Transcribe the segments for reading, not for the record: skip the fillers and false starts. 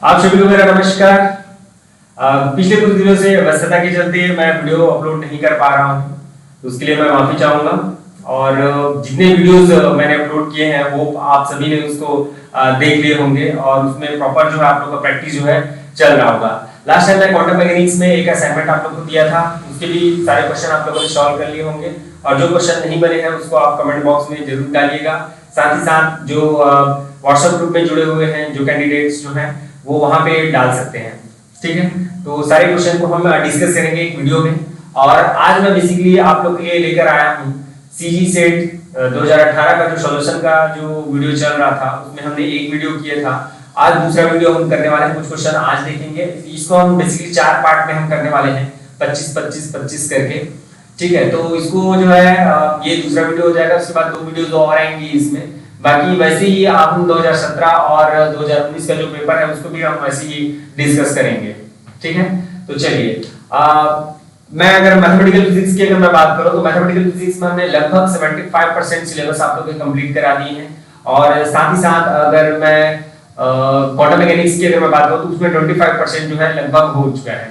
आप सभी को मेरा नमस्कार। पिछले कुछ दिनों से व्यस्तता के चलते मैं वीडियो अपलोड नहीं कर पा रहा हूँ, तो उसके लिए मैं माफी चाहूंगा। और जितने वीडियोस मैंने अपलोड किए हैं वो आप सभी ने उसको देख लिए होंगे और उसमें प्रॉपर जो है आप लोग का प्रैक्टिस जो है चल रहा होगा। लास्ट टाइम मैं क्वांटम मैकेनिक्स में एक असाइनमेंट आप लोग को दिया था, उसके भी सारे क्वेश्चन आप लोगों ने सॉल्व कर लिए होंगे और जो क्वेश्चन नहीं बने हैं उसको आप कमेंट बॉक्स में जरूर डालिएगा। साथ ही साथ जो व्हाट्सएप ग्रुप में जुड़े हुए हैं जो कैंडिडेट्स जो हैं वो वहां पे डाल सकते हैं। ठीक है, तो सारे क्वेश्चन को हम डिस्कस करेंगे एक वीडियो में। और आज मैं बेसिकली आप लोग के लिए लेकर आया हूँ सीजी सेट 2018 का जो सॉल्यूशन का जो वीडियो चल रहा था उसमें हमने एक वीडियो किया था। आज दूसरा वीडियो हम करने वाले हैं, कुछ क्वेश्चन आज देखेंगे। इसको हम बेसिकली 4 पार्ट में हम करने वाले हैं, 25-25-25 करके। ठीक है, तो इसको जो है ये दूसरा वीडियो हो जाएगा, उसके बाद 2 वीडियोस और आएंगी इसमें। बाकी वैसे ही हम 2017 और 2019 का जो पेपर है उसको भी हम वैसे ही डिस्कस करेंगे। ठीक है, तो चलिए मैं अगर मैथमेटिकल फिजिक्स की अगर मैं बात करूं तो मैथमेटिकल फिजिक्स में हमने लगभग 75% सिलेबस आप लोगों के कंप्लीट करा दिए हैं। और साथ ही साथ अगर मैं क्वांटम मैकेनिक्स की अगर मैं बात करूं तो उसमें 25% जो है लगभग हो चुका है।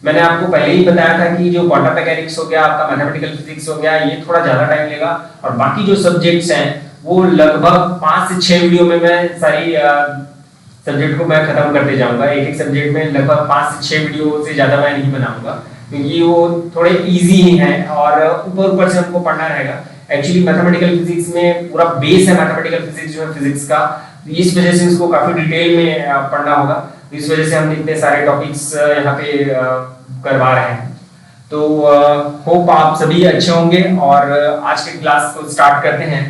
मैंने आपको पहले ही बताया था कि जो क्वांटम मैकेनिक्स हो गया, आपका मैथमेटिकल फिजिक्स हो गया, ये थोड़ा ज्यादा टाइम लेगा। और बाकी जो सब्जेक्ट्स हैं वो लगभग 5 से 6 वीडियो में मैं सारी सब्जेक्ट को मैं खत्म करते जाऊंगा। एक सब्जेक्ट में लगभग 5 से 6 वीडियो से ज्यादा मैं नहीं बनाऊंगा क्योंकि वो थोड़े इजी ही हैं और ऊपर से हमको पढ़ना रहेगा। एक्चुअली मैथमेटिकल फिजिक्स में पूरा बेस है मैथमेटिकल फिजिक्स जो है फिजिक्स का, इस वजह से इसको काफी डिटेल में पढ़ना होगा। इस वजह से हम इतने सारे टॉपिक्स यहाँ पे करवा रहे हैं। तो होप आप सभी अच्छे होंगे और आज के क्लास को स्टार्ट करते हैं।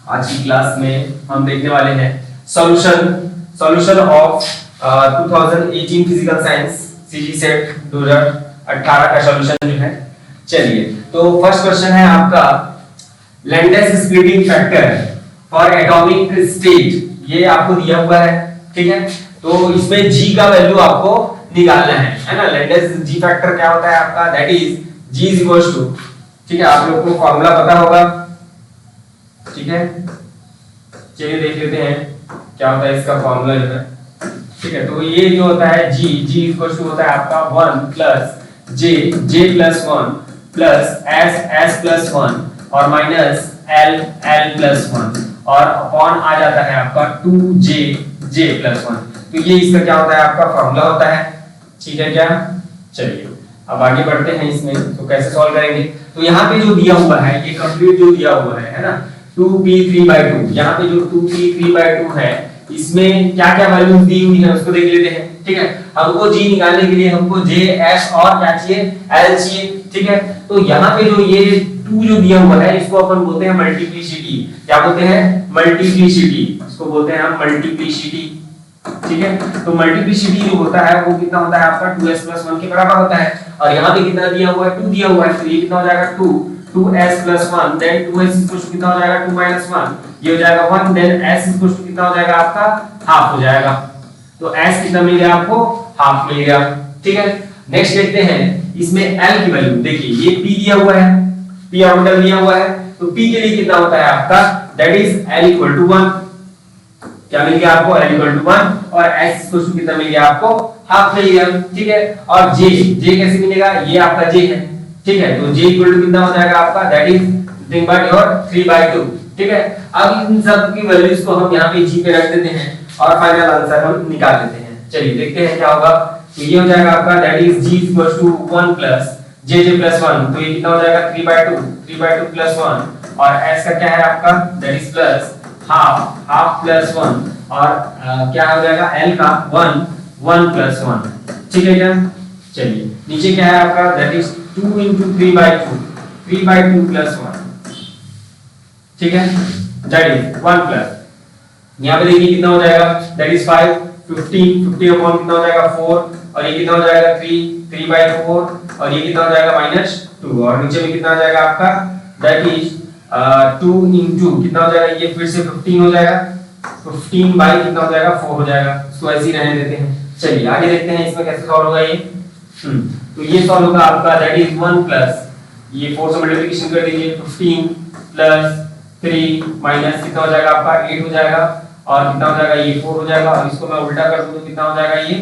आज की क्लास में हम देखने वाले हैं solution of 2018 physical science CG set 2018 का सॉल्यूशन जो है। चलिए, तो फर्स्ट क्वेश्चन है आपका Landes splitting factor for atomic state, ये आपको दिया हुआ है। ठीक है, तो इसमें g का वैल्यू आपको निकालना है ना। लैंडेस g फैक्टर क्या होता है आपका, that is g is equals to, ठीक है, आप लोग को फार्मूला पता होगा। ठीक है, चलिए देख लेते हैं क्या होता है इसका फार्मूला जो है। ठीक है, तो ये जो होता है g इक्वल्स टू होता है आपका 1 plus j plus 1 plus s plus 1 और माइनस l प्लस 1 और अपॉन आ जाता है आपका 2j प्लस 1। तो ये इसका क्या होता है आपका फार्मूला होता है। ठीक है क्या, चलिए अब आगे बढ़ते हैं इसमें। तो कैसे सॉल्व करेंगे, तो यहाँ पे जो दिया हुआ है ये कंप्लीट जो दिया हुआ है ना 2p3/2, यहाँ पे जो 2p3/2 है इसमें क्या क्या वैल्यूज दी हुई है उसको देख लेते हैं। ठीक है, हमको g निकालने के लिए हमको j s और क्या चाहिए, l चाहिए। ठीक है, तो यहाँ पे जो ये 2 जो दिया हुआ है इसको अपन बोलते हैं मल्टीप्लिसिटी। क्या बोलते हैं, मल्टीप्लिसिटी, इसको बोलते हैं हम मल्टीप्लिसिटी। ठीक है, तो मल्टीप्लिसिटी जो होता है वो कितना होता है आपका 2s + 1 के बराबर होता है। और यहाँ पे कितना दिया हुआ है, 2 दिया हुआ है, तो ये कितना हो जाएगा 2s + 1, देन 2s कितना हो जाएगा 2 - 1, ये हो जाएगा 1, देन s कितना हो जाएगा आपका हाफ हो जाएगा। तो s कितना मिल गया आपको, हाफ मिल गया। ठीक है, नेक्स्ट देखते हैं इसमें l की वैल्यू। देखिए ये p दिया हुआ है, p ऑर्बिटल दिया हुआ है, तो p के लिए कितना होता है आपका, दैट इज l = 1। क्या मिल गया आपको, l = 1 और s कितना मिल गया आपको, हाफ मिल गया। ठीक है, और j कैसे मिलेगा, ये आपका j है। ठीक है, तो j कितना हो जाएगा आपका, that is nothing but your 3/2। ठीक है, अब इन सब की वैल्यूज को हम यहाँ पे g पे रख देते हैं और फाइनल आंसर हम निकाल लेते हैं। चलिए देखते हैं क्या होगा। तो ये हो जाएगा आपका that is g = 1 plus j + 1, तो ये कितना हो जाएगा 3/2 प्लस 1 और s का क्या है आपका, that is plus half plus 1 और क्या हो जाएगा l का 1 + 1। ठीक है क्या, चलिए नीचे क्या है आपका, दैट इज 2 × 3/2 प्लस 1। ठीक है, दैट इज 1 प्लस, यहाँ पे देखिए कितना हो जाएगा, दैट इज 5 50 अपॉन कितना हो जाएगा 4 और ये कितना हो जाएगा 3/4 और ये कितना हो जाएगा -2 और नीचे में कितना आ जाएगा आपका, दैट इज 2 × कितना हो जाएगा, ये फिर से 15 हो जाएगा, 15 कितना हो जाएगा 4 हो जाएगा। इसको ऐसे ही रहने देते हैं। चलिए आगे देखते हैं इसमें कैसे सॉल्व होगा ये। तो ये सॉल्व होगा आपका दैट इज 1 प्लस ये 4 से मल्टीप्लिकेशन कर दीजिए, 15 + 3 माइनस कितना हो जाएगा आपका 8 हो जाएगा और कितना हो जाएगा ये 4 हो जाएगा, और इसको मैं उल्टा कर दूं तो कितना हो जाएगा ये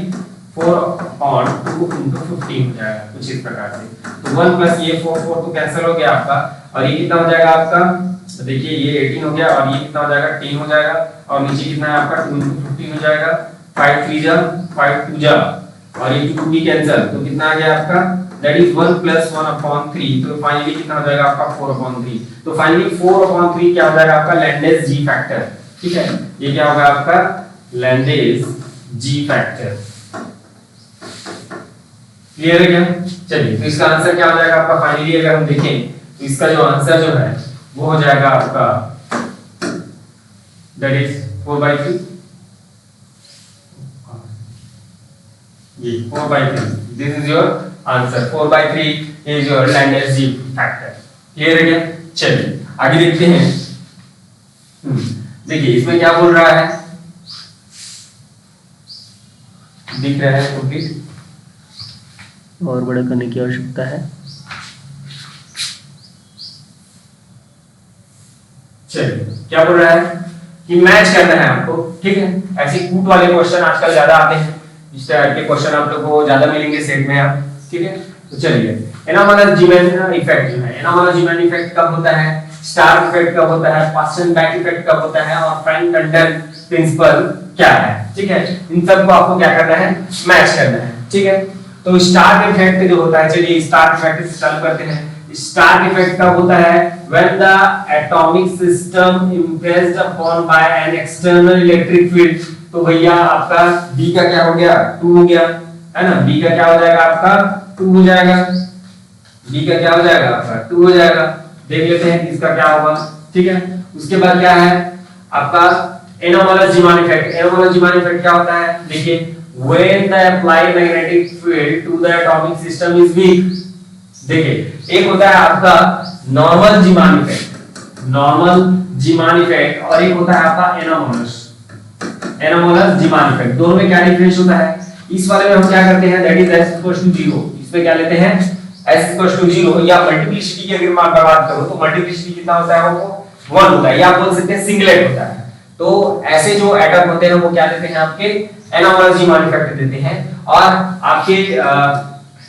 4/2 into 15 हो जाएगा कुछ इस प्रकार से। तो 1 प्लस ये 4 तो कैंसिल हो गया आपका, और ये कितना हो जाएगा आपका, तो देखिए ये 18 हो गया, और ये कितना हो जाएगा 10 हो जाएगा, और नीचे कितना है आपका 2 into 15 हो जाएगा, 5 3 जा 5 2 जा, और ये 2 भी कैंसिल, तो कितना आ गया आपका, दैट इज 1 प्लस 1/3। तो फाइनली कितना हो जाएगा आपका 4/3। तो फाइनली 4/3 क्या हो जाएगा आपका लैंडेस जी फैक्टर। ठीक है, ये क्या होगा आपका लैंडेस जी फैक्टर। क्लियर है क्या? चलिए, तो इसका आंसर क्या हो जाएगा आपका फाइनली, अगर हम देखें तो इसका जो आंसर जो है वो हो जाएगा आपका दैट इज 4/3, ये 4/3, this is your answer. 4/3 is your Landes ji factor. Clear है क्या? चलिए आगे देखते हैं। देखिए इसमें क्या बोल रहा है, दिख रहा है कंप्लीट, और बड़ा करने की आवश्यकता है। चलिए क्या बोल रहा है कि मैच करना है आपको। ठीक है, ऐसे कूट वाले क्वेश्चन आजकल ज्यादा आते हैं, इस टाइप के क्वेश्चन आप लोग को ज्यादा मिलेंगे सेट में आप। ठीक है, तो चलिए एनामोलस जीमेन इफेक्ट जो है, एनामोलस जीमेन इफेक्ट कब होता है, स्टार इफेक्ट कब होता है, पास्टन बैक इफेक्ट कब होता है, और फ्रैंक कंडन प्रिंसिपल क्या है। ठीक है, इन सब को आपको क्या करना है, मैच करना है। ठीक है, तो स्टार इफेक्ट जो होता है, चलिए स्टार इफेक्ट से चालू करते हैं। स्टार इफेक्ट कब होता है, when the atomic system impressed upon by an external electric field। तो भैया आपका B का क्या हो गया 2 हो गया, है ना, B का क्या हो जाएगा आपका 2 हो जाएगा, B का क्या हो जाएगा आपका 2 हो जाएगा। देख लेते हैं इसका क्या होगा। ठीक है, उसके बाद क्या है आपका anomalous Zeeman effect. Anomalous Zeeman effect क्या होता है, देखिए when the applied magnetic field to the atomic system is weak। देखिए एक होता है आपका normal Zeeman effect, normal Zeeman effect, और एक होता है आपका एनामोलस, एनामोलस जीमान इफेक्ट। दोनों में क्या डिफरेंस होता है, इस वाले में हम क्या करते हैं, दैट इज s=0, इसमें क्या लेते हैं s=0, या मल्टीप्लिसिटी की अगर मैं बात करूं तो मल्टीप्लिसिटी कितना होता है, वो 1 होता है, या आप बोल सकते हैं सिंगलेट होता है। तो ऐसे जो एटम होते हैं वो क्या देते हैं आपके एनामोलस जीमान इफेक्ट देते हैं, और आपके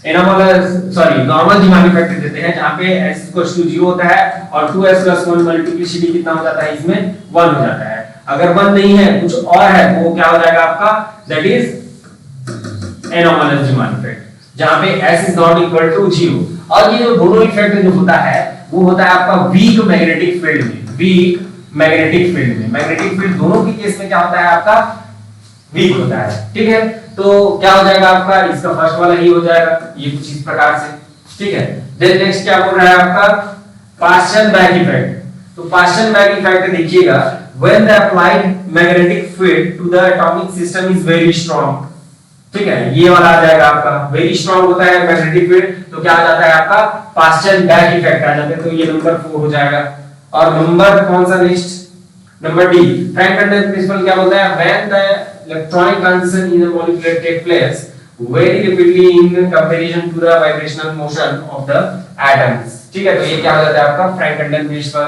anomalous sorry normal Zeeman effect देते हैं, जहां पे s=0 होता है और 2s+1 मल्टीप्लिसिटी कितना हो जाता है, इसमें 1 हो जाता है। अगर 1 नहीं है कुछ और है तो वो क्या हो जाएगा आपका, that is anomalous Zeeman effect, जहां पे s=0। और ये जो दोनों इफेक्ट जो होता है वो होता है आपका वीक मैग्नेटिक फील्ड में, वीक मैग्नेटिक फील्ड में। मैग्नेटिक फील्ड दोनों के केस में क्या होता है आपका वीक होता है। ठीक है, तो क्या हो जाएगा आपका, इसका फर्स्ट वाला ही हो जाएगा, ये कुछ इस प्रकार से। ठीक है, देन नेक्स्ट क्या बोल रहा है आपका पास्टन बैक इफेक्ट। तो पास्टन बैक इफेक्ट देखिएगा, when the applied magnetic field to the atomic system is very strong। ठीक है, ये वाला आ जाएगा आपका, वेरी स्ट्रांग होता है मैग्नेटिक फील्ड, तो क्या आ जाता है आपका पास्टन बैक इफेक्ट आ जाता है, तो ये नंबर 4 हो जाएगा। और नंबर कौन सा next, number D, Franck Condon principle क्या बोलता है, when the electronic transition in a molecule take place very rapidly in comparison to the vibrational motion of the atoms। ठीक है, तो ये क्या हो जाता है आपका फ्रैंक कंडन प्रिंसिपल।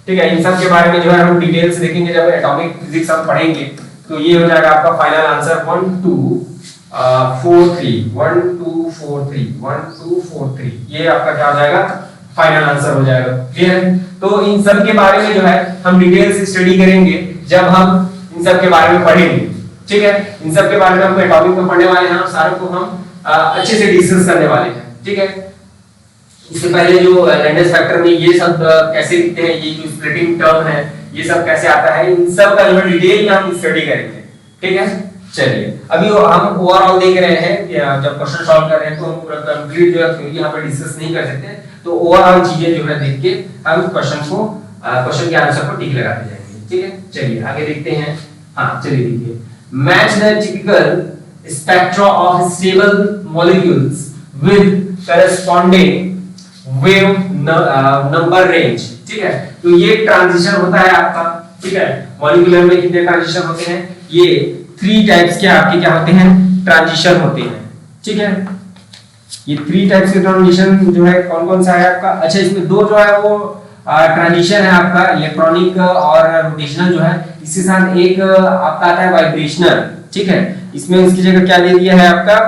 ठीक है, इन सब के बारे में जो है हम डिटेल से देखेंगे जब एटॉमिक फिजिक्स हम पढ़ेंगे। तो ये हो जाएगा आपका फाइनल आंसर 1 2 4 3 1 2 4 3 1 2 4 3, ये आपका क्या हो जाएगा फाइनल आंसर हो जाएगा। क्लियर है, तो इन सब के बारे में जो है हम डिटेल से स्टडी करेंगे जब हम इन सब के बारे में पढ़ेंगे। ठीक है, इन सब के बारे में हम टॉपिक में पढ़ने वाले हैं और सारों को हम अच्छे से डिस्कस करने वाले हैं। ठीक है, इससे पहले जो लैंडेस फैक्टर में ये सब कैसे लिखते हैं, ये जो स्प्लिटिंग टर्म है ये सब कैसे आता है, इन सब का जो डिटेल में हम स्टडी करेंगे। ठीक है, चलिए अभी हम ओवरऑल देख रहे हैं, जब क्वेश्चन सॉल्व कर रहे हैं तो हम पूरा कंप्लीट जो है थ्योरी यहां पे डिस्कस नहीं कर सकते, तो ओवरऑल चीजें जो है देख के हम क्वेश्चन के आंसर को टिक लगाते जाएंगे। ठीक है, चलिए आगे देखते हैं। हां चलिए देखिए, match the typical spectra of stable molecules with corresponding wave number range. ठीक है, तो ये ट्रांजिशन होता है आपका। ठीक है, मॉलिक्यूलर में कितने ट्रांजिशन होते हैं, ये 3 टाइप्स के आपके क्या होते हैं ट्रांजिशन होते हैं। ठीक है, ये 3 टाइप्स के ट्रांजिशन जो है कौन कौन सा है आपका, अच्छा इसमें 2 जो है वो ट्रांजिशन है आपका इलेक्ट्रॉनिक और रोटेशनल जो है, इसके साथ एक आपका आता है वाइब्रेशनल, ठीक है। इसमें इसकी जगह क्या दे दिया है आपका,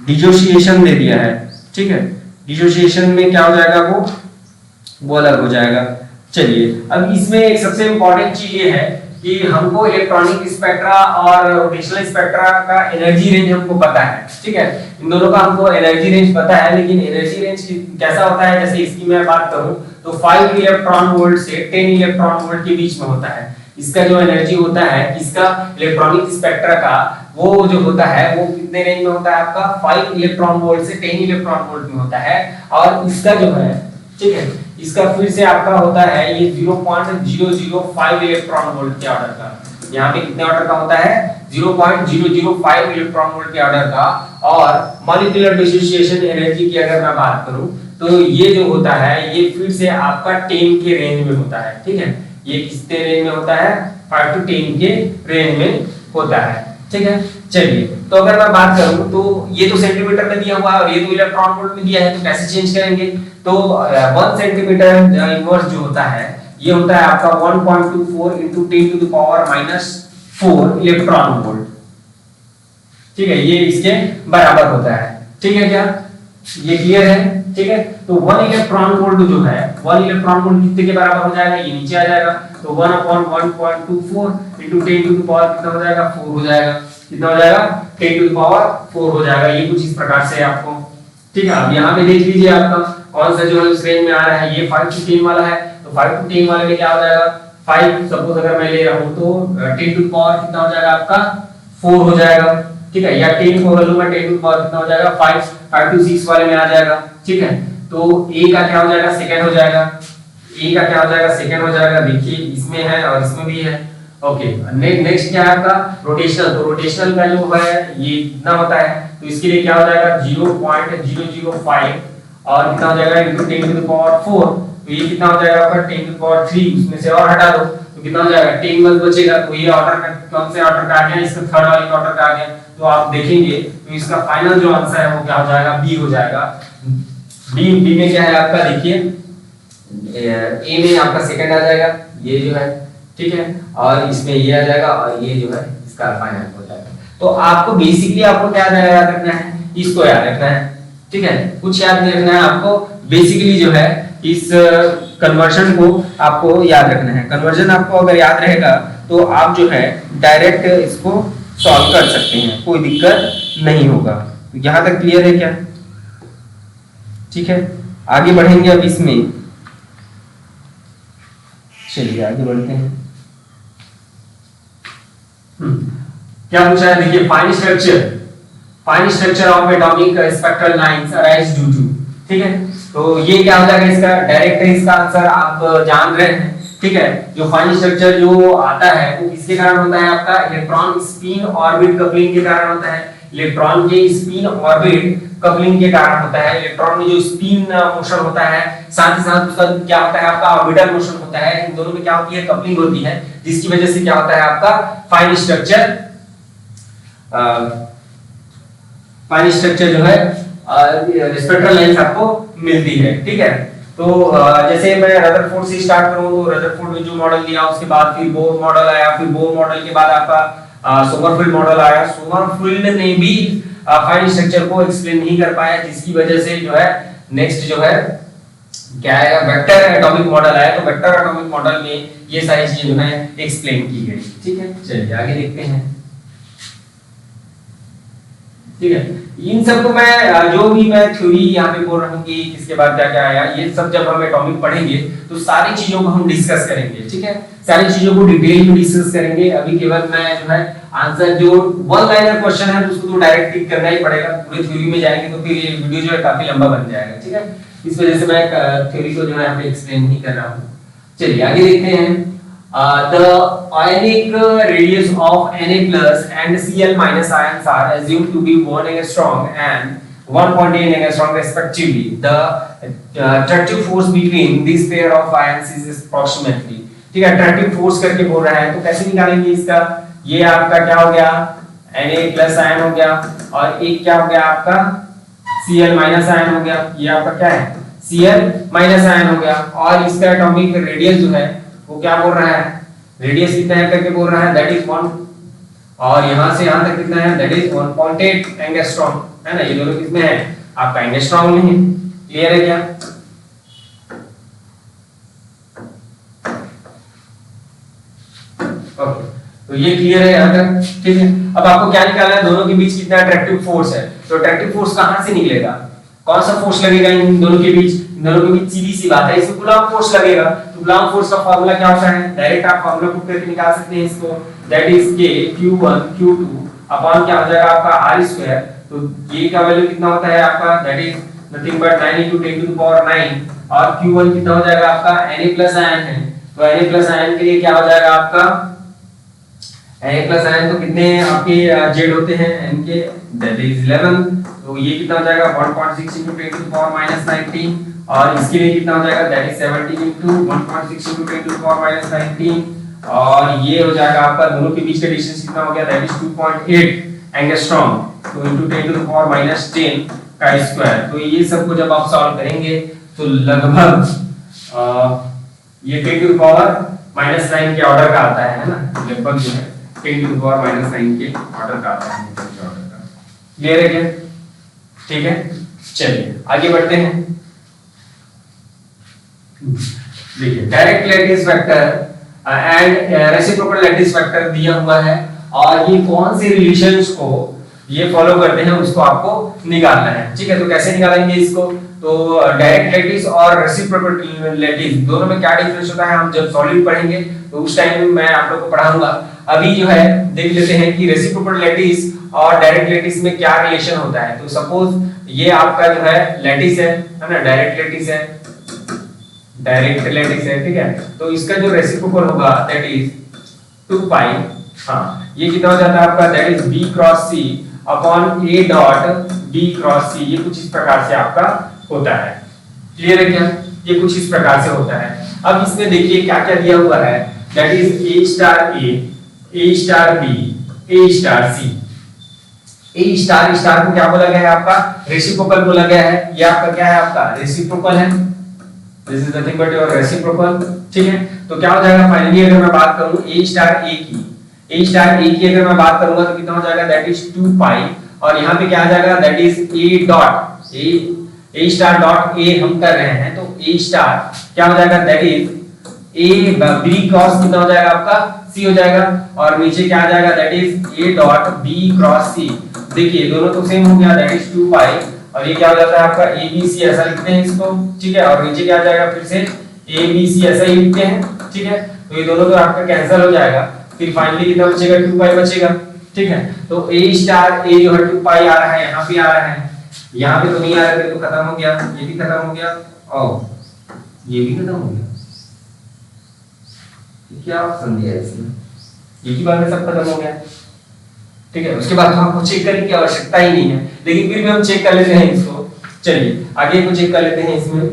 डिसोसिएशन दे दिया है, ठीक है। डिसोसिएशन में क्या हो जाएगा, वो अलग हो जाएगा। चलिए अब इसमें एक सबसे इंपॉर्टेंट चीज ये है कि हमको इलेक्ट्रॉनिक स्पेक्ट्रा और रोटेशनल स्पेक्ट्रा का एनर्जी रेंज हमको पता है, ठीक है। इन दोनों का हमको एनर्जी रेंज पता है, लेकिन एनर्जी रेंज कैसा होता है, जैसे इसकी मैं बात करूं तो 5 इलेक्ट्रॉन वोल्ट से 10 इलेक्ट्रॉन वोल्ट के बीच में होता है। इसका जो एनर्जी होता है इसका इलेक्ट्रॉनिक स्पेक्ट्रा का, वो जो होता है वो कितने रेंज में होता है आपका, 5 इलेक्ट्रॉन वोल्ट से 10 इलेक्ट्रॉन वोल्ट में होता है। और इसका जो है, ठीक है, इसका फिर से आपका होता है ये 0.005 इलेक्ट्रॉन वोल्ट के ऑर्डर का। यहाँ पे कितने ऑर्डर का होता है, 0.005 इलेक्ट्रॉन वोल्ट के ऑर्डर का। और मॉलिक्यूलर डिसोसिएशन एनर्जी की अगर मैं बात करूं तो ये जो होता है ये फिर से आपका 10 के रेंज में होता है, ठीक है। ये कितने रेंज में होता है, 5 to 10 के रेंज में होता है, ठीक है। चलिए तो अगर मैं बात करूं तो ये तो सेंटीमीटर में दिया हुआ है और ये तो इलेक्ट्रॉन वोल्ट में दिया है, तो कैसे चेंज करेंगे। तो 1 सेंटीमीटर इनवर्स जो होता है ये होता है आपका 1.24 into 10 to the power -4 electron volt, ठीक है। ये इसके बराबर होता है, ठीक है क्या, ये क्लियर है, ठीक है। तो 1 इलेक्ट्रॉन वोल्ट जो है 1 इलेक्ट्रॉन वोल्ट कितने के बराबर हो जाएगा, ये नीचे आ जाएगा। तो 1/1.24 into 10 to the power कितना हो जाएगा, 4 हो जाएगा। कितना हो जाएगा, 10 to the power 4 हो जाएगा। ये कुछ इस प्रकार से आपको, ठीक है। अब यहाँ पे देख लीजिए आपका कौन सा जो है उस रेंज में आ रहा है, ये 5 to 10 वाला है। तो 5 to 10 वाले में क्या हो जाएगा, 5 सपोज अगर मैं ले रहा हूँ तो 10 to the power कितना हो जाएगा आपका, 4 हो जाएगा, ठीक है। या 10 को लूंगा 10 to the power कितना हो जाएगा, 5 to 6 वाले में आ जाएगा, ठीक है। तो a का क्या हो जाएगा, सेकंड हो जाएगा। a का क्या हो जाएगा, सेकंड हो जाएगा। देखिए इसमें है और इसमें भी है, ओके। नेक्स्ट क्या है आपका, रोटेशनल। तो रोटेशनल का जो है ये कितना होता है, तो इसके लिए क्या हो जाएगा 0.005 और कितना हो जाएगा into 10 to the power 4। तो ये कितना हो जाएगा आपका 10 to the power 3, उसमें से और हटा दो तो कितना हो जाएगा 10 बस बचेगा। तो ये ऑर्डर का कौन से ऑर्डर का आ गया, इसका थर्ड वाले ऑर्डर का आ गया। तो आप देखेंगे तो इसका फाइनल जो आंसर है वो क्या हो जाएगा, बी हो जाएगा। बी में क्या है आपका, देखिए ए में आपका सेकंड आ जाएगा, ये जो है, ठीक है। और इसमें ये आ जाएगा और ये जो है इसका फाइनल हो जाएगा। तो आपको बेसिकली आपको क्या याद रखना है, इसको याद रखना है, ठीक है। कुछ याद नहीं रखना है आपको, बेसिकली जो है इस कन्वर्जन को आपको याद रखना है। कन्वर्जन आपको अगर याद रहेगा तो आप जो है डायरेक्ट इसको सॉल्व कर सकते हैं, कोई दिक्कत नहीं होगा। तो यहाँ तक क्लियर है क्या, ठीक है। आगे बढ़ेंगे अब इसमें, चलिए आगे बढ़ते हैं। क्या पूछा है, देखिए fine structure of atomic spectral lines arise due to, ठीक है। तो ये क्या हो जाएगा, इसका डायरेक्ट इसका आंसर आप जान रहे हैं, ठीक है। जो फाइन स्ट्रक्चर जो आता है वो किसके कारण होता है, आपका इलेक्ट्रॉन स्पिन ऑर्बिट कपलिंग के कारण होता है। इलेक्ट्रॉन के स्पिन ऑर्बिट कपलिंग के कारण होता है। इलेक्ट्रॉन में जो स्पिन मोशन होता है, साथ ही साथ उसका क्या होता है आपका ऑर्बिटल मोशन होता है। इन दोनों में क्या होती है, कपलिंग होती है, जिसकी वजह से क्या होता है आपका फाइन स्ट्रक्चर जो है स्पेक्ट्रल लाइंस आपको मिलती है, ठीक है। तो जैसे मैं रदरफोर्ड से स्टार्ट करूं तो रदरफोर्ड में जो मॉडल दिया उसके बाद फिर बोर मॉडल आया, फिर बोर मॉडल के बाद आपका सोमरफेल्ड मॉडल आया। सोमरफेल्ड ने भी फाइन स्ट्रक्चर को एक्सप्लेन नहीं कर पाया, जिसकी वजह से जो है नेक्स्ट जो है क्या है, वेक्टर एटॉमिक मॉडल आया। तो वेक्टर एटॉमिक मॉडल में ये सारी चीजें जो है एक्सप्लेन की गई, ठीक है। चलिए आगे देखते हैं, ठीक है। इन सब को मैं जो भी मैं थ्योरी यहाँ पे बोल रहा हूँ कि इसके बाद क्या क्या आया, ये सब जब हम एटॉमिक पढ़ेंगे तो सारी चीजों को हम डिस्कस करेंगे, ठीक है। सारी चीजों को डिटेल में डिस्कस करेंगे। अभी केवल मैं जो है आंसर जो वन लाइनर क्वेश्चन है उसको तो डायरेक्ट टिक करना ही पड़ेगा। पूरे थ्योरी में जाएंगे तो फिर ये वीडियो जो है काफी लंबा बन जाएगा, ठीक है। इस वजह से मैं थ्योरी को जो है यहाँ पे एक्सप्लेन नहीं कर रहा हूँ। चलिए आगे देखते हैं। The ionic radius of Na plus and Cl minus ions are assumed to be 1 angstrom and 1.8 angstrom respectively. The attractive force between this pair of ions is approximately, ठीक है। attractive force करके बोल रहा है, तो कैसे निकालेंगे इसका। ये आपका क्या हो गया, Na plus आयन हो गया और एक क्या हो गया आपका Cl minus आयन हो गया। ये आपका क्या है Cl माइनस आयन हो गया, और इसका एटॉमिक रेडियस जो है वो क्या बोल रहा है, रेडियस कितना है करके बोल रहा है, दैट इज 1, और यहां से यहां तक कितना है, दैट इज 1.8 एंगस्ट्रॉम, है ना। ये दोनों किसमें है, आपका एंगस्ट्रॉम में है। क्लियर है क्या? ओके, तो ये क्लियर है यहाँ तक, ठीक है। अब आपको क्या निकालना है, दोनों के बीच कितना अट्रैक्टिव फोर्स है। तो अट्रैक्टिव फोर्स कहां से निकलेगा, कौन सा फोर्स लगेगा इन दोनों के बीच, इन दोनों के बीच सीधी सी बात है, इसमें कूलम्ब फोर्स लगेगा। तो कूलम्ब फोर्स का फार्मूला क्या होता है, डायरेक्ट आप फार्मूला पुट करके निकाल सकते हैं इसको, that is k q1 q2 upon क्या हो जाएगा आपका r²। तो ये का वैल्यू कितना होता है आपका, दैट इज नथिंग बट 9 * 10⁻⁹, और q1 कितना हो जाएगा आपका, Na+ आयन है। तो Na+ आयन के लिए क्या हो जाएगा आपका, Na+ आयन तो कितने आपके जेड होते हैं n के, दैट इज 11। तो ये कितना हो जाएगा 1.6 × 10⁻⁹, और इसके लिए कितना हो जाएगा, दैट इज 17 × 1.6 × 10⁻⁹, और ये हो जाएगा आपका दोनों के बीच का डिस्टेंस कितना हो गया, दैट इज 2.8 एंगस्ट्रॉम, तो * 10⁻⁻10 का स्क्वायर। तो ये सब को जब आप सॉल्व करेंगे तो लगभग ये 10⁻⁹ के ऑर्डर का आता है ना, लगभग जो है 10⁻⁹ के ऑर्डर का आता है, ऑर्डर का। क्लियर है क्या? ठीक है, चलिए आगे बढ़ते हैं। देखिए direct lattice vector and reciprocal lattice vector दिया हुआ है, और ये कौन से रिलेशंस को ये फॉलो करते हैं उसको आपको निकालना है, ठीक है। तो कैसे निकालेंगे इसको, तो डायरेक्ट लैटिस और रेसिप्रोकल लैटिस दोनों में क्या डिफरेंस होता है हम जब सॉल्व पढ़ेंगे तो उस टाइम मैं आप लोग को पढ़ाऊंगा। अभी जो है देख लेते हैं कि रेसिप्रोकल लैटिस और डायरेक्ट लैटिस में क्या रिलेशन होता है। तो सपोज ये आपका जो है लैटिस है ना, डायरेक्ट लैटिस है, डायरेक्ट लैटिस है, ठीक है। तो इसका जो रेसिप्रोकल होगा दैट इज 2 पाई, हाँ ये कितना हो जाता है आपका, that is b cross c upon a dot b cross c। ये कुछ इस प्रकार से आपका होता है। क्लियर है क्या? ये कुछ इस प्रकार से होता है। अब इसमें देखिए क्या क्या दिया हुआ है, that is a star a, a star b, a star c। a star star को क्या बोला गया है आपका, रेसिप्रोकल बोला गया है। ये आपका क्या है, आपका रेसिप्रोकल है, this is nothing but your reciprocal, ठीक है। तो क्या हो जाएगा फाइनली, अगर मैं बात करूं a स्टार a की, a स्टार a की अगर मैं बात करूंगा तो कितना हो जाएगा, दैट इज 2 पाई, और यहां पे क्या आ जाएगा, that is a dot a star dot a हम कर रहे हैं, तो a स्टार क्या हो जाएगा, that is a b cross कितना हो जाएगा आपका, c हो जाएगा, और नीचे क्या आ जाएगा, that is a dot b cross c। देखिए दोनों तो सेम हो गया, दैट इज 2 पाई, और ये क्या हो जाता है आपका ABC ऐसा लिखते हैं इसको, ठीक है। और नीचे क्या आ जाएगा, फिर से ABC ऐसा ही लिखते हैं, ठीक है। तो ये दोनों तो आपका कैंसिल हो जाएगा, फिर फाइनली कितना बचेगा, 2 पाई बचेगा, ठीक है। तो A स्टार A जो है 2 पाई आ रहा है, यहाँ पे आ रहा है, यहाँ पे तो नहीं आ रहा है, तो खत्म हो गया, ये भी खत्म हो गया, और ये भी खत्म हो गया। क्या ऑप्शन दिया है इसमें, एक ही बार में सब खत्म हो गया, ठीक है। उसके बाद हमको चेक करने की आवश्यकता ही नहीं है, लेकिन फिर भी हम चेक कर लेते हैं इसको। चलिए आगे को चेक कर लेते हैं इसमें।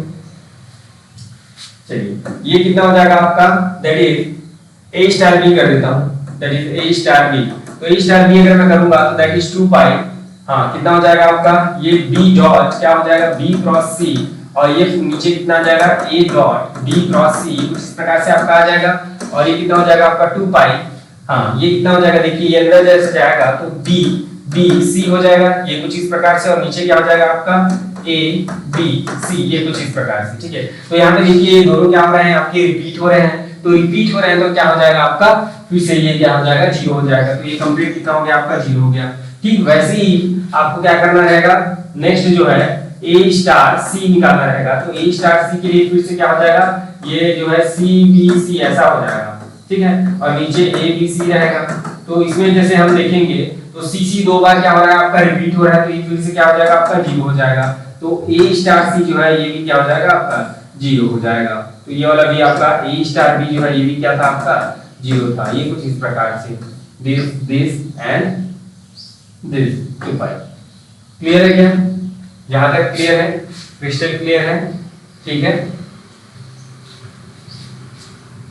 चलिए ये कितना हो जाएगा आपका, that is a star b कर देता हूं, that is a star b। तो a स्टार b अगर मैं करूंगा तो दैट इज 2 पाई, हाँ कितना हो जाएगा आपका, ये b डॉट क्या हो जाएगा, b क्रॉस c, और ये नीचे कितना आ जाएगा, a dot b cross c, इस प्रकार से आपका आ जाएगा। और ये कितना हो जाएगा आपका 2 पाई, हाँ ये कितना हो जाएगा, देखिए ये अंदर जैसे जाएगा तो b c हो जाएगा, ये कुछ इस प्रकार से, और नीचे क्या हो जाएगा आपका a b c, ये कुछ इस प्रकार से, ठीक है। तो यहाँ पे देखिए दोनों क्या हो रहे हैं, आपके रिपीट हो रहे हैं, तो रिपीट हो रहे हैं तो क्या हो जाएगा आपका, फिर से ये क्या हो जाएगा, 0 हो जाएगा। तो ये कंप्लीट कितना हो गया आपका, 0 हो गया। ठीक वैसे ही आपको क्या करना रहेगा, नेक्स्ट जो है a स्टार c निकालना रहेगा। तो a स्टार c के लिए फिर से क्या हो जाएगा, ये जो है c b c ऐसा हो जाएगा, ठीक है, और नीचे a b c रहेगा। तो इसमें जैसे हम देखेंगे तो c c 2 बार क्या हो रहा है आपका, रिपीट हो रहा है, तो ये फिर से क्या हो जाएगा आपका, 0 हो जाएगा। तो a स्टार c जो है ये भी क्या हो जाएगा आपका, 0 हो जाएगा। तो ये वाला भी आपका a स्टार b जो है ये भी क्या था आपका, 0 था। ये कुछ इस प्रकार से this and this 2 pi. Clear है क्या, यहाँ तक क्लियर है, क्रिस्टल क्लियर है, ठीक है।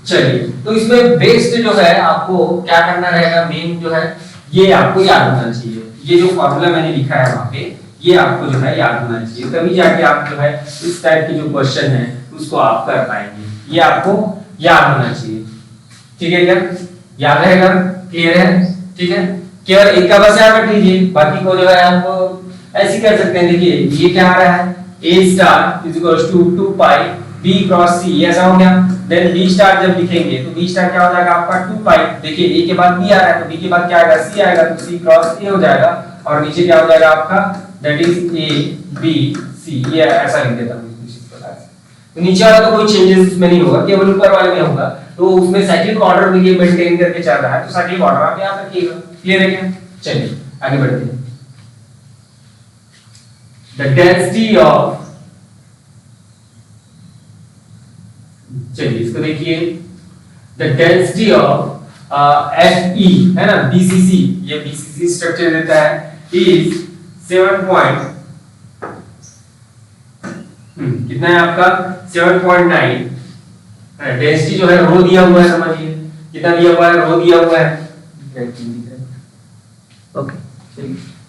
चलिए तो इसमें बेस्ड जो है आपको क्या करना रहेगा, मेन जो है ये आपको याद होना चाहिए। ये जो फॉर्मूला मैंने लिखा है वहां पे, ये आपको जो है याद होना चाहिए, तभी जाके आप जो है इस टाइप के जो क्वेश्चन है उसको आप कर पाएंगे। ये आपको याद होना चाहिए, ठीक है क्या? याद रहेगा? क्लियर है? ठीक है, केवल एक का बस याद रख लीजिए, बाकी को जो है आप ऐसे कर सकते हैं। देखिए ये क्या आ रहा है, a star is equals to 2 pi b cross c, ऐसा हो गया। देन b स्टार जब लिखेंगे तो b स्टार क्या हो जाएगा आपका 2 पाई, देखिए a के बाद b आ रहा है तो b के बाद क्या आएगा c आएगा, तो c क्रॉस a हो जाएगा और नीचे क्या हो जाएगा आपका that is a b c, ये ऐसा लिख देता हूं इस प्रकार से। तो नीचे वाला तो कोई चेंजेस उसमें नहीं होगा, केवल ऊपर वाले में होगा। तो उसमें साइक्लिक ऑर्डर भी ये मेंटेन करके चल रहा है, तो साइक्लिक ऑर्डर आप याद रखिएगा। क्लियर है क्या? चलिए आगे बढ़ते हैं। The density of, चलिए इसको देखिए, the density of Fe है ना, BCC, ये BCC स्ट्रक्चर देता है is 7 कितना है आपका 7.9। डेंसिटी जो है रो दिया हुआ है, समझिए कितना दिया हुआ है, रो दिया हुआ है। ओके,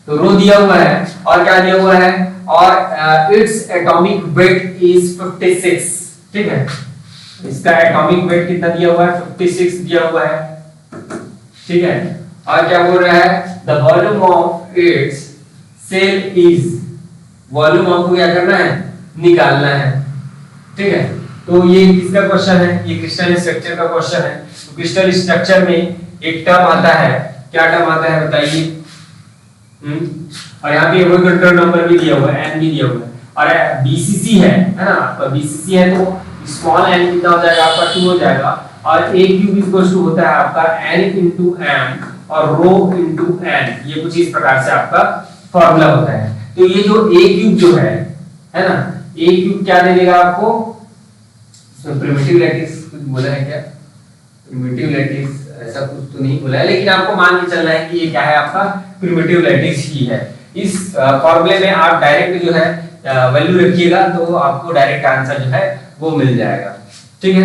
तो रो दिया हुआ है और क्या दिया हुआ है, और इट्स एटॉमिक वेट इज 56। ठीक है, इसका एटॉमिक वेट कितना दिया हुआ है, 56 दिया हुआ है। ठीक है, और क्या बोल रहा है, the volume of its cell is, volume आपको क्या करना है, निकालना है। ठीक है, तो ये किसका क्वेश्चन है, ये क्रिस्टल स्ट्रक्चर का क्वेश्चन है। तो क्रिस्टल स्ट्रक्चर में एक टर्म आता है, क्या टर्म आता है बताइए। और यहाँ पे एवोगैड्रो नंबर भी दिया हुआ है, n भी दिया हुआ है, और बीसीसी है ना, तो बीसीसी है तो स्मॉल n कितना हो जाएगा आपका 2 हो जाएगा, और a क्यूब इक्वल्स टू होता है आपका n into m और रो into n, ये कुछ इस प्रकार से आपका फॉर्मूला होता है। तो ये जो a क्यूब जो है ना, a क्यूब क्या दे देगा आपको, इसमें प्रिमिटिव लैटिस कुछ बोला है क्या, प्रिमिटिव लैटिस ऐसा कुछ तो नहीं बोला है, लेकिन आपको मान के चलना है कि ये क्या है आपका प्रिमिटिव लैटिस ही है। इस फॉर्मूले में आप डायरेक्ट जो है वैल्यू रखिएगा तो आपको डायरेक्ट आंसर जो है वो मिल जाएगा। ठीक है,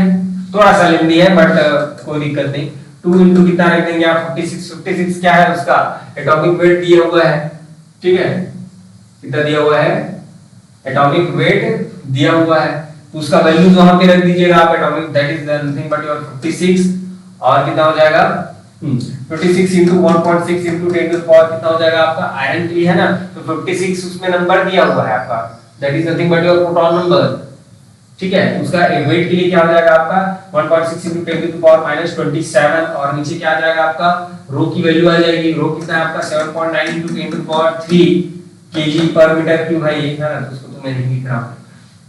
थोड़ा सा लेंदी है बट कोई दिक्कत नहीं। 2 into कितना रख देंगे आप 56, 56 क्या है उसका एटॉमिक वेट दिया हुआ है। ठीक है, कितना दिया हुआ है, एटॉमिक वेट दिया हुआ है, तो उसका वैल्यू वहां पे रख दीजिएगा आप, atomic that is nothing but your 56, और कितना हो जाएगा 56 into 1.6 into 10 to the power कितना हो जाएगा आपका, आयरन के लिए है ना, तो 56 उसमें नंबर दिया हुआ है आपका, that is nothing but your proton number. ठीक है, उसका वेट के लिए क्या हो जाएगा आपका 1.6 into 10 to the power -27, और नीचे क्या आ जाएगा आपका रो की वैल्यू आ जाएगी, रो कितना है आपका 7.9 into 10 to the power 3 kg per meter cube है ये, है ना, तो उसको तो मैं नहीं लिख रहा हूं,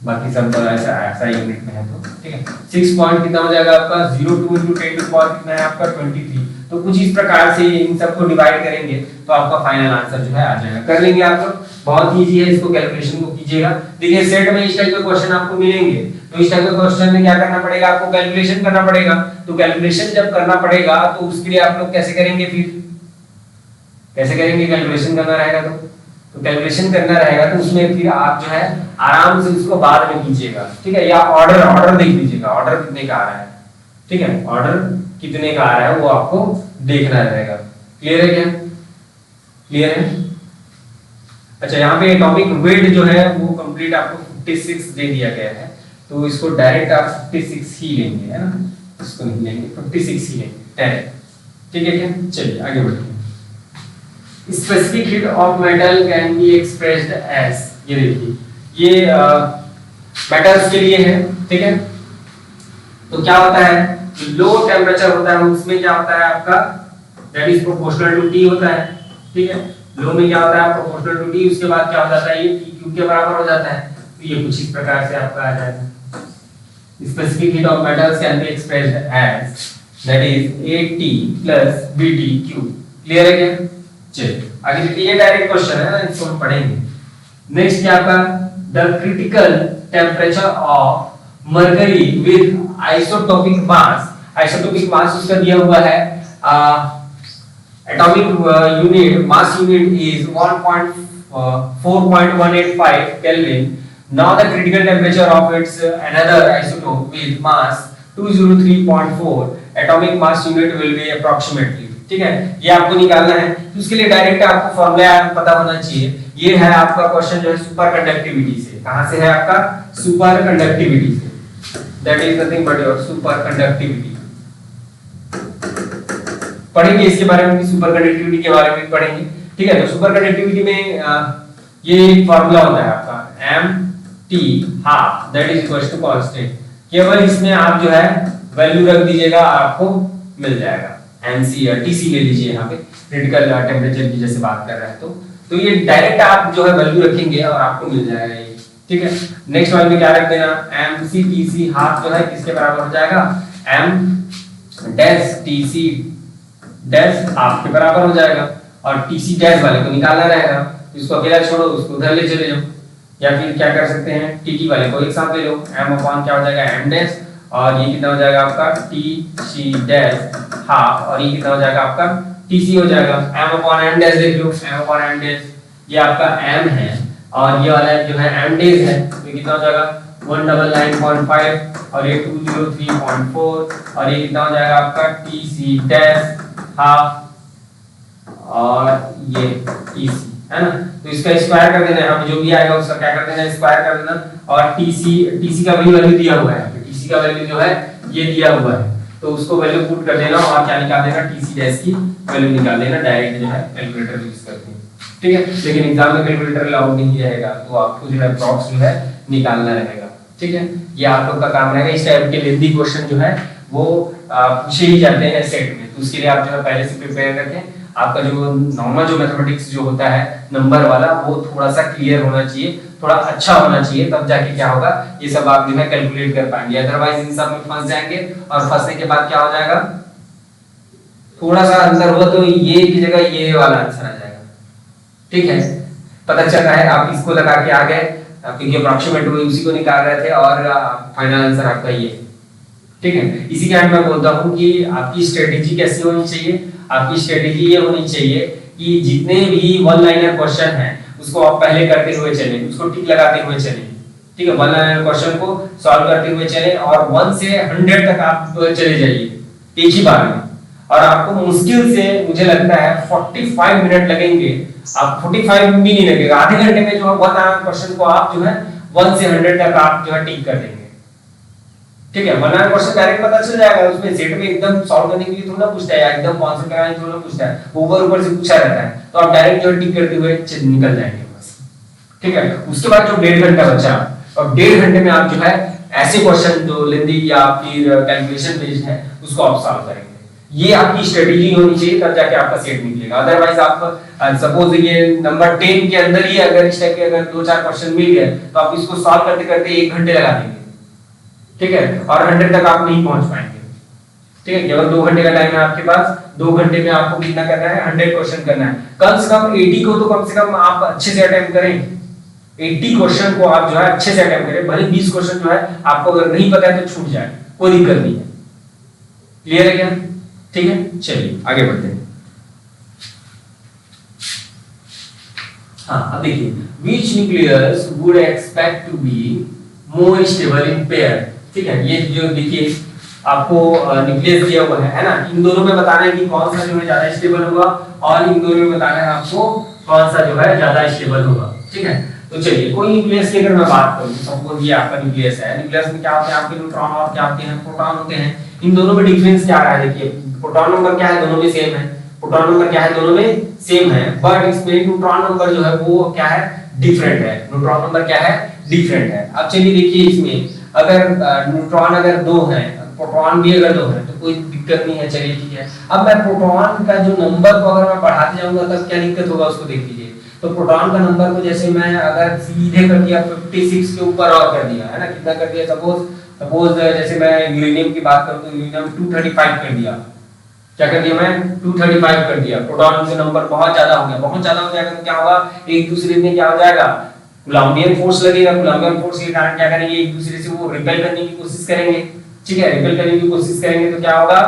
बाकी सब तो ऐसा यूनिट में है। तो ठीक है, 6 पॉइंट कितना हो जाएगा आपका 02 into 10 to the power कितना है आपका 23। तो कुछ इस प्रकार से इन सबको डिवाइड करेंगे तो आपका फाइनल आंसर जो है आ जाएगा। कर लेंगे आप लोग, बहुत इजी है, इसको कैलकुलेशन को कीजिएगा। देखिए सेट में इस टाइप के क्वेश्चन आपको मिलेंगे, तो इस टाइप के क्वेश्चन में क्या करना पड़ेगा आपको, कैलकुलेशन करना पड़ेगा। तो कैलकुलेशन जब करना पड़ेगा तो उसके लिए आप लोग कैसे करेंगे, फिर कैसे करेंगे, कैलकुलेशन करना रहेगा तो कैलकुलेशन करना रहेगा तो उसमें फिर आप जो है आराम से उसको बाद में कीजिएगा। ठीक है, या ऑर्डर देख लीजिएगा, ऑर्डर कितने का आ रहा है। ठीक है, ऑर्डर कितने का आ रहा है वो आपको देखना रहेगा। क्लियर है क्या, क्लियर है। अच्छा, यहाँ पे एटॉमिक वेट जो है वो कंप्लीट आपको 56 दे दिया गया है, तो इसको डायरेक्ट आप 56 ही लेंगे, है ना, इसको नहीं लेंगे, 56 ही लेंगे डायरेक्ट। ठीक है क्या, चलिए आगे बढ़ते हैं। Specific heat of metal can be expressed as, ये देखिए ये मेटल्स के लिए है। ठीक है, तो क्या होता है, लो टेम्परेचर होता है उसमें क्या होता है आपका that is proportional to T होता है। ठीक है, लो में क्या होता है प्रोपोर्शनल टू टी, उसके बाद क्या हो जाता है ये टी क्यूब के बराबर हो जाता है। तो ये कुछ इस प्रकार से आपका आ जाएगा, specific heat of metals can be expressed as that is AT plus BT cube. Clear है क्या, चलिए आगे देखिए, ये डायरेक्ट क्वेश्चन है ना, इसको हम पढ़ेंगे। नेक्स्ट क्या आपका, the critical temperature of mercury with isotopic mass, isotopic mass उसका दिया हुआ है, atomic unit mass unit is 4.185 kelvin. Now the critical temperature of its another isotope with mass 203.4 atomic mass unit will be approximately. ठीक है, ये आपको निकालना है। तो उसके लिए डायरेक्ट आपको फॉर्मूला पता होना चाहिए। ये है आपका क्वेश्चन जो है सुपर कंडक्टिविटी से। कहां से है आपका? सुपर कंडक्टिविटी से। That is nothing but your super conductivity. पढ़ेंगे इसके बारे में, सुपर कंडक्टिविटी के बारे में पढ़ेंगे, ठीक है। तो सुपर कंडक्टिविटी में ये फॉर्मूला होता है आपका m t half that is equal to constant. केवल इसमें आप जो है वैल्यू रख दीजिएगा, आपको मिल जाएगा। mc या tc ले लीजिए, यहाँ पे क्रिटिकल टेम्परेचर की जैसे बात कर रहे हैं तो ये डायरेक्ट आप जो है वैल्यू रखेंगे और आपको मिल जाएगा ये, ठीक है। नेक्स्ट वाले में क्या रख देना? mc tc हाफ जो है किसके बराबर हो जाएगा? m dash tc dash half के बराबर हो जाएगा। और tc डैश वाले को निकालना रहेगा, इसको अकेला छोड़ो, उसको उधर ले चले जाओ। या फिर क्या कर सकते हैं, tt वाले को एक साथ ले लो, m अपॉन क्या हो जाएगा? m डैश, और ये कितना हो जाएगा आपका? tc डैश हाफ, और ये कितना हो जाएगा आपका? tc हो जाएगा। m अपॉन m डैश देख लो, m अपॉन m डैश, ये आपका m है और ये वाला जो है m डैश है, तो कितना हो जाएगा? 199.5 और ये 203.4, और ये कितना हो जाएगा आपका? tc डैश हाफ और ये tc, है ना। तो इसका स्क्वायर कर देना है, हम जो भी आएगा उसका क्या कर देना है? स्क्वायर कर देना। और tc का भी वैल्यू दिया हुआ है, tc का वैल्यू जो है ये दिया हुआ है, तो उसको वैल्यू पुट कर देना और क्या निकाल देना? tc डैश की वैल्यू निकाल देना। डायरेक्ट जो है कैलकुलेटर यूज करते हैं, ठीक है। लेकिन एग्जाम में कैलकुलेटर अलाउड नहीं रहेगा, तो आपको जो है अप्रॉक्स जो है निकालना रहेगा, ठीक है। ये आप लोग का काम रहेगा। इस टाइप के लेंथी क्वेश्चन जो है वो पूछे ही जाते हैं सेट में, तो उसके लिए आप जो है पहले से प्रिपेयर रखें। आपका जो नॉर्मल जो मैथमेटिक्स जो होता है नंबर वाला, वो थोड़ा सा क्लियर होना चाहिए, थोड़ा अच्छा होना चाहिए, तब जाके क्या होगा, ये सब आप जो है कैलकुलेट कर पाएंगे। अदरवाइज इन सब में फंस जाएंगे, और फंसने के बाद क्या हो जाएगा, थोड़ा सा आंसर हुआ तो ये की जगह ये वाला आंसर आ जाएगा, ठीक है। पता चल रहा है, आप इसको लगा के आ गए क्योंकि अप्रॉक्सीमेट हुए उसी को निकाल रहे थे, और फाइनल आंसर आपका ये, ठीक है। इसी कारण मैं बोलता हूँ कि आपकी स्ट्रेटेजी कैसी होनी चाहिए। आपकी स्ट्रेटेजी ये होनी चाहिए कि जितने भी वन लाइनर क्वेश्चन हैं उसको आप पहले करते हुए चलें, उसको टिक लगाते हुए चलें, ठीक है। वन लाइनर क्वेश्चन को सॉल्व करते हुए चलें और 1 से 100 तक आप चले जाइए एक ही बार में, और आपको मुश्किल से मुझे लगता है 45 मिनट लगेंगे। आप 45 भी नहीं लगेगा, आधे घंटे में जो है वन लाइनर क्वेश्चन को आप जो है 1 से 100 तक आप जो है टिक कर देंगे, ठीक है। वन लाइनर क्वेश्चन डायरेक्ट पता चल जाएगा, उसमें सेट में एकदम सॉल्व करने के लिए थोड़ा पूछता है या एकदम कॉन्सेप्ट कराने के लिए थोड़ा पूछता है, ऊपर से पूछा रहता है, तो आप डायरेक्ट जो टिक करते हुए निकल जाएंगे बस, ठीक है। उसके बाद जो 1.5 घंटा बचा, और 1.5 घंटे में आप जो है ऐसे क्वेश्चन जो लेंथी या फिर कैलकुलेशन बेस्ड है उसको आप सॉल्व करेंगे। ये आपकी स्ट्रेटेजी होनी चाहिए, तब जाके आपका सेट निकलेगा। अदरवाइज आप सपोज ये नंबर 10 के अंदर ही अगर इस टाइप के अगर 2-4 क्वेश्चन मिल गए तो आप इसको सॉल्व करते करते 1 घंटे लगा देंगे, ठीक है, और 100 तक आप नहीं पहुंच पाएंगे, ठीक है। केवल 2 घंटे का टाइम है आपके पास, 2 घंटे में आपको कितना करना है? 100 क्वेश्चन करना है। कम से कम 80 को तो कम से कम आप अच्छे से अटेम्प्ट करें, 80 क्वेश्चन को आप जो है अच्छे से अटेम्प्ट करें। भले 20 क्वेश्चन जो है आपको अगर नहीं पता है तो छूट जाए, कोई दिक्कत नहीं है। क्लियर है क्या? ठीक है, चलिए आगे बढ़ते हैं। हाँ, अब देखिए, which nucleus would expect to be more stable in pair, ठीक है। ये जो देखिए आपको न्यूक्लियस दिया हुआ है ना, इन दोनों में बताना है कि कौन सा जो है ज्यादा स्टेबल होगा, और इन दोनों में बताना है आपको कौन सा जो है ज्यादा स्टेबल होगा, ठीक है। तो चलिए, कोई न्यूक्लियस की अगर मैं बात करूं, सपोज ये आपका न्यूक्लियस है, न्यूक्लियस में क्या होते हैं आपके? न्यूट्रॉन और क्या होते हैं? प्रोटॉन होते हैं। इन दोनों में डिफरेंस क्या आ रहा है? देखिए, प्रोटॉन नंबर क्या है? दोनों में सेम है। प्रोटॉन नंबर क्या है? दोनों में सेम है, बट इसमें न्यूट्रॉन नंबर जो है वो क्या है? डिफरेंट है। न्यूट्रॉन नंबर क्या है? डिफरेंट है। अब चलिए देखिए, इसमें अगर न्यूट्रॉन अगर 2 है, प्रोटॉन भी अगर 2 है, तो कोई दिक्कत नहीं है, चलिए ठीक है। अब मैं प्रोटॉन का जो नंबर को अगर मैं बढ़ाते जाऊंगा तब क्या दिक्कत होगा उसको देख लीजिए। तो प्रोटॉन का नंबर को जैसे मैं अगर सीधे कर दिया 56 के ऊपर और कर दिया, है ना, कितना कर दिया? सपोज जैसे मैं यूरेनियम की बात करूं तो यूरेनियम 235 कर दिया। क्या कर दिया मैं? 235 कर दिया। प्रोटॉन का नंबर बहुत ज्यादा हो गया, बहुत ज्यादा हो जाएगा तो क्या होगा? एक दूसरे में क्या हो जाएगा? कूलम्बियन फोर्स लगेगा। कूलम्बियन फोर्स के कारण क्या करेंगे? एक दूसरे से वो रिपेल करने की कोशिश करेंगे, ठीक है। रिपेल करने की कोशिश करेंगे तो क्या होगा?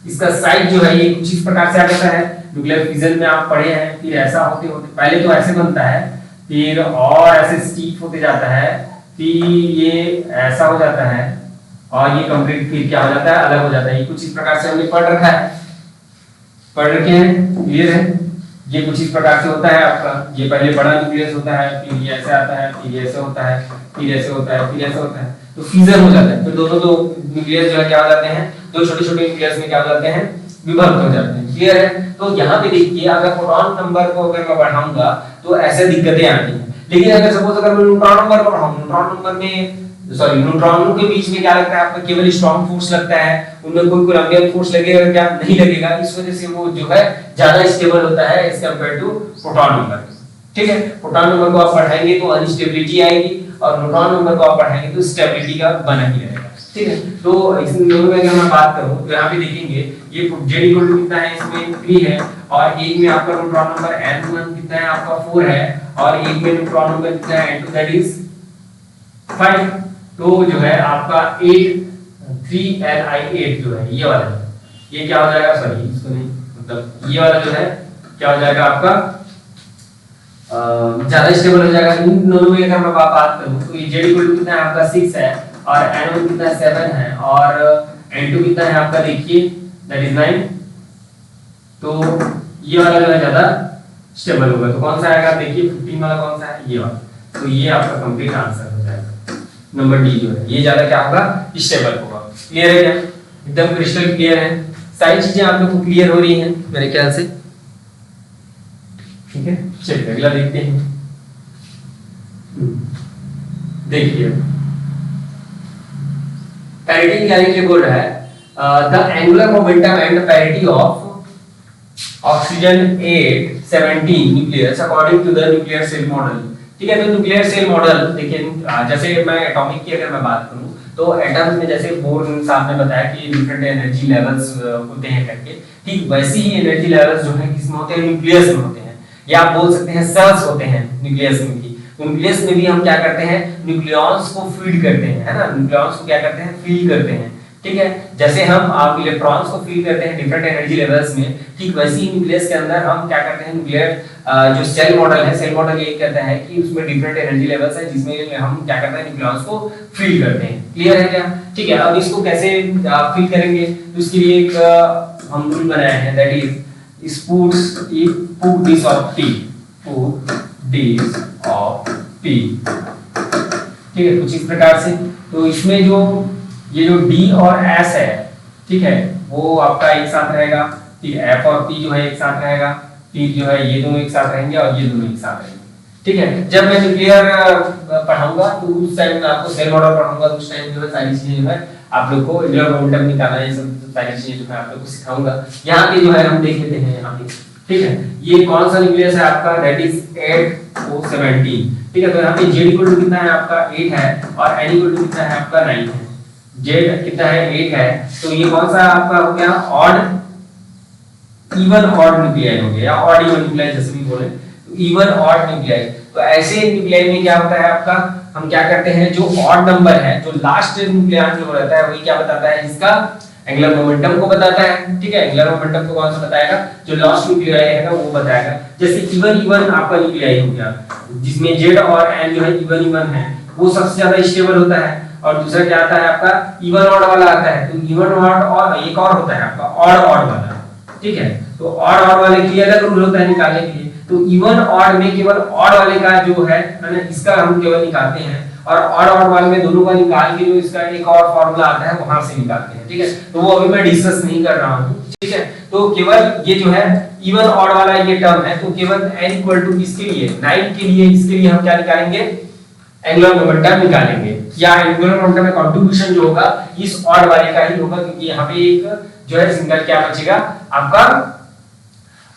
इसका साइज जो है ये कुछ इस प्रकार से आ जाता है। न्यूक्लियर फिजन में आप पढ़े हैं, फिर ऐसा होते होते पहले तो ऐसे बनता है, फिर और ऐसे स्टीप होते जाता है, फिर ये ऐसा हो जाता है, और ये कंप्लीट फिर क्या हो जाता है? अलग हो जाता है। ये कुछ इस प्रकार से हमने पढ़ रखा है, पढ़ रखे हैं, क्लियर है। ये कुछ इस प्रकार से होता है आपका, ये पहले बड़ा न्यूक्लियस होता है, फिर ये ऐसे आता है, फिर ये ऐसे होता है, फिर ऐसे होता है, फिर ऐसे होता है, तो फ्यूजन हो जाता है। फिर दोनों दो न्यूक्लियस जो है क्या हो जाते हैं, दो छोटे छोटे न्यूक्लियस में क्या हो जाते हैं, विभक्त हो जाते हैं, क्लियर है। तो यहाँ पे देखिए अगर प्रोटॉन नंबर को अगर मैं बढ़ाऊंगा तो ऐसे दिक्कतें आती हैं, लेकिन अगर सपोज अगर मैं न्यूट्रॉन नंबर बढ़ाऊं, न्यूट्रॉन नंबर में न्यूट्रॉनों के बीच में क्या लगता है आपका, केवल स्ट्रॉन्ग फोर्स लगता है, उनमें कोई कोलम्बियन फोर्स लगेगा क्या, नहीं लगेगा। इस वजह से वो जो है ज्यादा स्टेबल होता है as compare to proton number, ठीक है। प्रोटॉन नंबर को आप बढ़ाएंगे तो अनस्टेबिलिटी आएगी, और न्यूट्रॉन नंबर को आप बढ़ाएंगे तो स्टेबिलिटी का बना ही रहेगा, ठीक है। तो इस दोनों में अगर मैं बात करूं तो यहाँ पे देखेंगे ये Z इक्वल टू कितना है, इसमें 3 है, और एक में आपका न्यूट्रॉन नंबर N1 कितना है आपका 4 है, और एक में न्यूट्रॉन नंबर कितना है N2 दैट इज 5। तो जो है आपका 8 3Li8 जो है ये वाला, ये क्या हो जाएगा, सॉरी इसको नहीं, मतलब ये वाला जो है क्या हो जाएगा आपका ज्यादा स्टेबल हो जाएगा। इन दोनों में अगर मैं बात करूं तो ये Z इक्वल टू कितना है आपका 6 है, और N1 कितना है 7 है, और N2 कितना है आपका देखिए दैट इज 9। तो ये वाला जो है ज्यादा स्टेबल होगा, तो कौन सा आएगा देखिए 15 वाला कौन सा है, ये वाला। तो ये आपका कंप्लीट आंसर हो जाएगा, नंबर डी जो है ये ज्यादा क्या होगा, स्टेबल होगा। क्लियर है क्या, एकदम क्रिस्टल क्लियर है, सारी चीजें आप लोग को क्लियर हो रही हैं मेरे ख्याल से, ठीक है। चलिए अगला देखते हैं। देखिए पैरिटी निकालने के लिए बोल रहा है the angular momentum and parity of oxygen 817 nucleus according to the nuclear shell model, ठीक है। तो न्यूक्लियर सेल मॉडल देखिए, जैसे मैं एटॉमिक की अगर मैं बात करूं तो एटम्स में जैसे बोर साहब ने बताया कि डिफरेंट एनर्जी लेवल्स होते हैं करके, ठीक वैसे ही एनर्जी लेवल्स जो है किसमें होते हैं, न्यूक्लियस में होते हैं, या आप बोल सकते हैं सेल्स होते हैं न्यूक्लियस में भी। न्यूक्लियस में भी हम क्या करते हैं, न्यूक्लियॉन्स को फीड करते हैं, है ना, न्यूक्लियॉन्स को क्या करते हैं, फीड करते हैं, ठीक है। जैसे हम आप इलेक्ट्रॉन्स को फीड करते हैं डिफरेंट एनर्जी लेवल्स में, ठीक वैसे ही न्यूक्लियस के अंदर हम क्या करते हैं, न्यूक्लियर जो सेल मॉडल है, सेल मॉडल ये कहता है कि उसमें डिफरेंट एनर्जी लेवल्स है जिसमें हम क्या करते हैं, न्यूक्लियॉन्स को फीड करते हैं। क्लियर है क्या, ठीक है। अब इसको कैसे फीड करेंगे, तो इसके लिए एक हम रूल बनाए हैं that is put this of P, ठीक है, कुछ इस प्रकार से। तो इसमें जो ये जो D और S है, ठीक है, वो आपका एक साथ रहेगा, फिर F और P जो है एक साथ रहेगा, फिर जो है ये दोनों एक साथ रहेंगे और ये दोनों एक साथ रहेंगे, ठीक है। जब मैं न्यूक्लियर पढ़ाऊंगा तो उस टाइम में आपको सेल मॉडल पढ़ाऊंगा तो उस टाइम जो है सारी चीजें जो है आप लोग को एंगुलर मोमेंटम निकालना है, सब सारी चीजें जो है आप लोग को सिखाऊंगा। यहाँ पे जो है हम देख लेते हैं यहाँ पे, ठीक है। ये कौन सा न्यूक्लियस है आपका, दैट इज 8O17, ठीक है। तो यहाँ पे Z इक्वल टू कितना है आपका 8 है, और N इक्वल टू कितना है आपका 9 है, Z कितना है 8 है, तो ये कौन सा आपका हो गया, ऑड इवन ऑड न्यूक्लियाई हो गया, या ऑड इवन न्यूक्लियाई जैसे भी बोले, तो इवन ऑड न्यूक्लियाई। तो ऐसे न्यूक्लियाई में क्या होता है आपका, हम क्या करते हैं, जो ऑड नंबर है, जो लास्ट न्यूक्लियॉन जो रहता है वही क्या बताता है, इसका एंगुलर मोमेंटम को बताता है, ठीक है। एंगुलर मोमेंटम को कौन सा बताएगा, जो लास्ट न्यूक्लियाई है वो बताएगा। जैसे इवन आपका न्यूक्लियाई हो गया जिसमें Z और N जो है इवन है, वो सबसे ज्यादा स्टेबल होता है, और दूसरा क्या आता है आपका इवन ऑड वाला आता है। तो इवन ऑड और एक और होता है आपका ऑड वाला, ठीक है। तो ऑड वाले के लिए अलग रूल होता है निकालने के लिए। तो इवन ऑड में केवल ऑड वाले का जो है ना, इसका हम केवल निकालते हैं, और ऑड वाले में दोनों का निकाल के जो इसका एक और फार्मूला आता है वहां से निकालते हैं, ठीक है। तो वो अभी मैं डिस्कस नहीं कर रहा हूं, ठीक है। तो केवल ये जो है इवन ऑड वाला ये टर्म है, तो केवल n इक्वल टू इसके लिए 9 के लिए, इसके लिए हम क्या निकालेंगे, एंगुलर मोमेंटम निकालेंगे, या एंगुलर मोमेंटम में कंट्रीब्यूशन जो होगा इस ऑड वाले का ही होगा, क्योंकि यहाँ पे एक जो है सिंगल क्या बचेगा आपका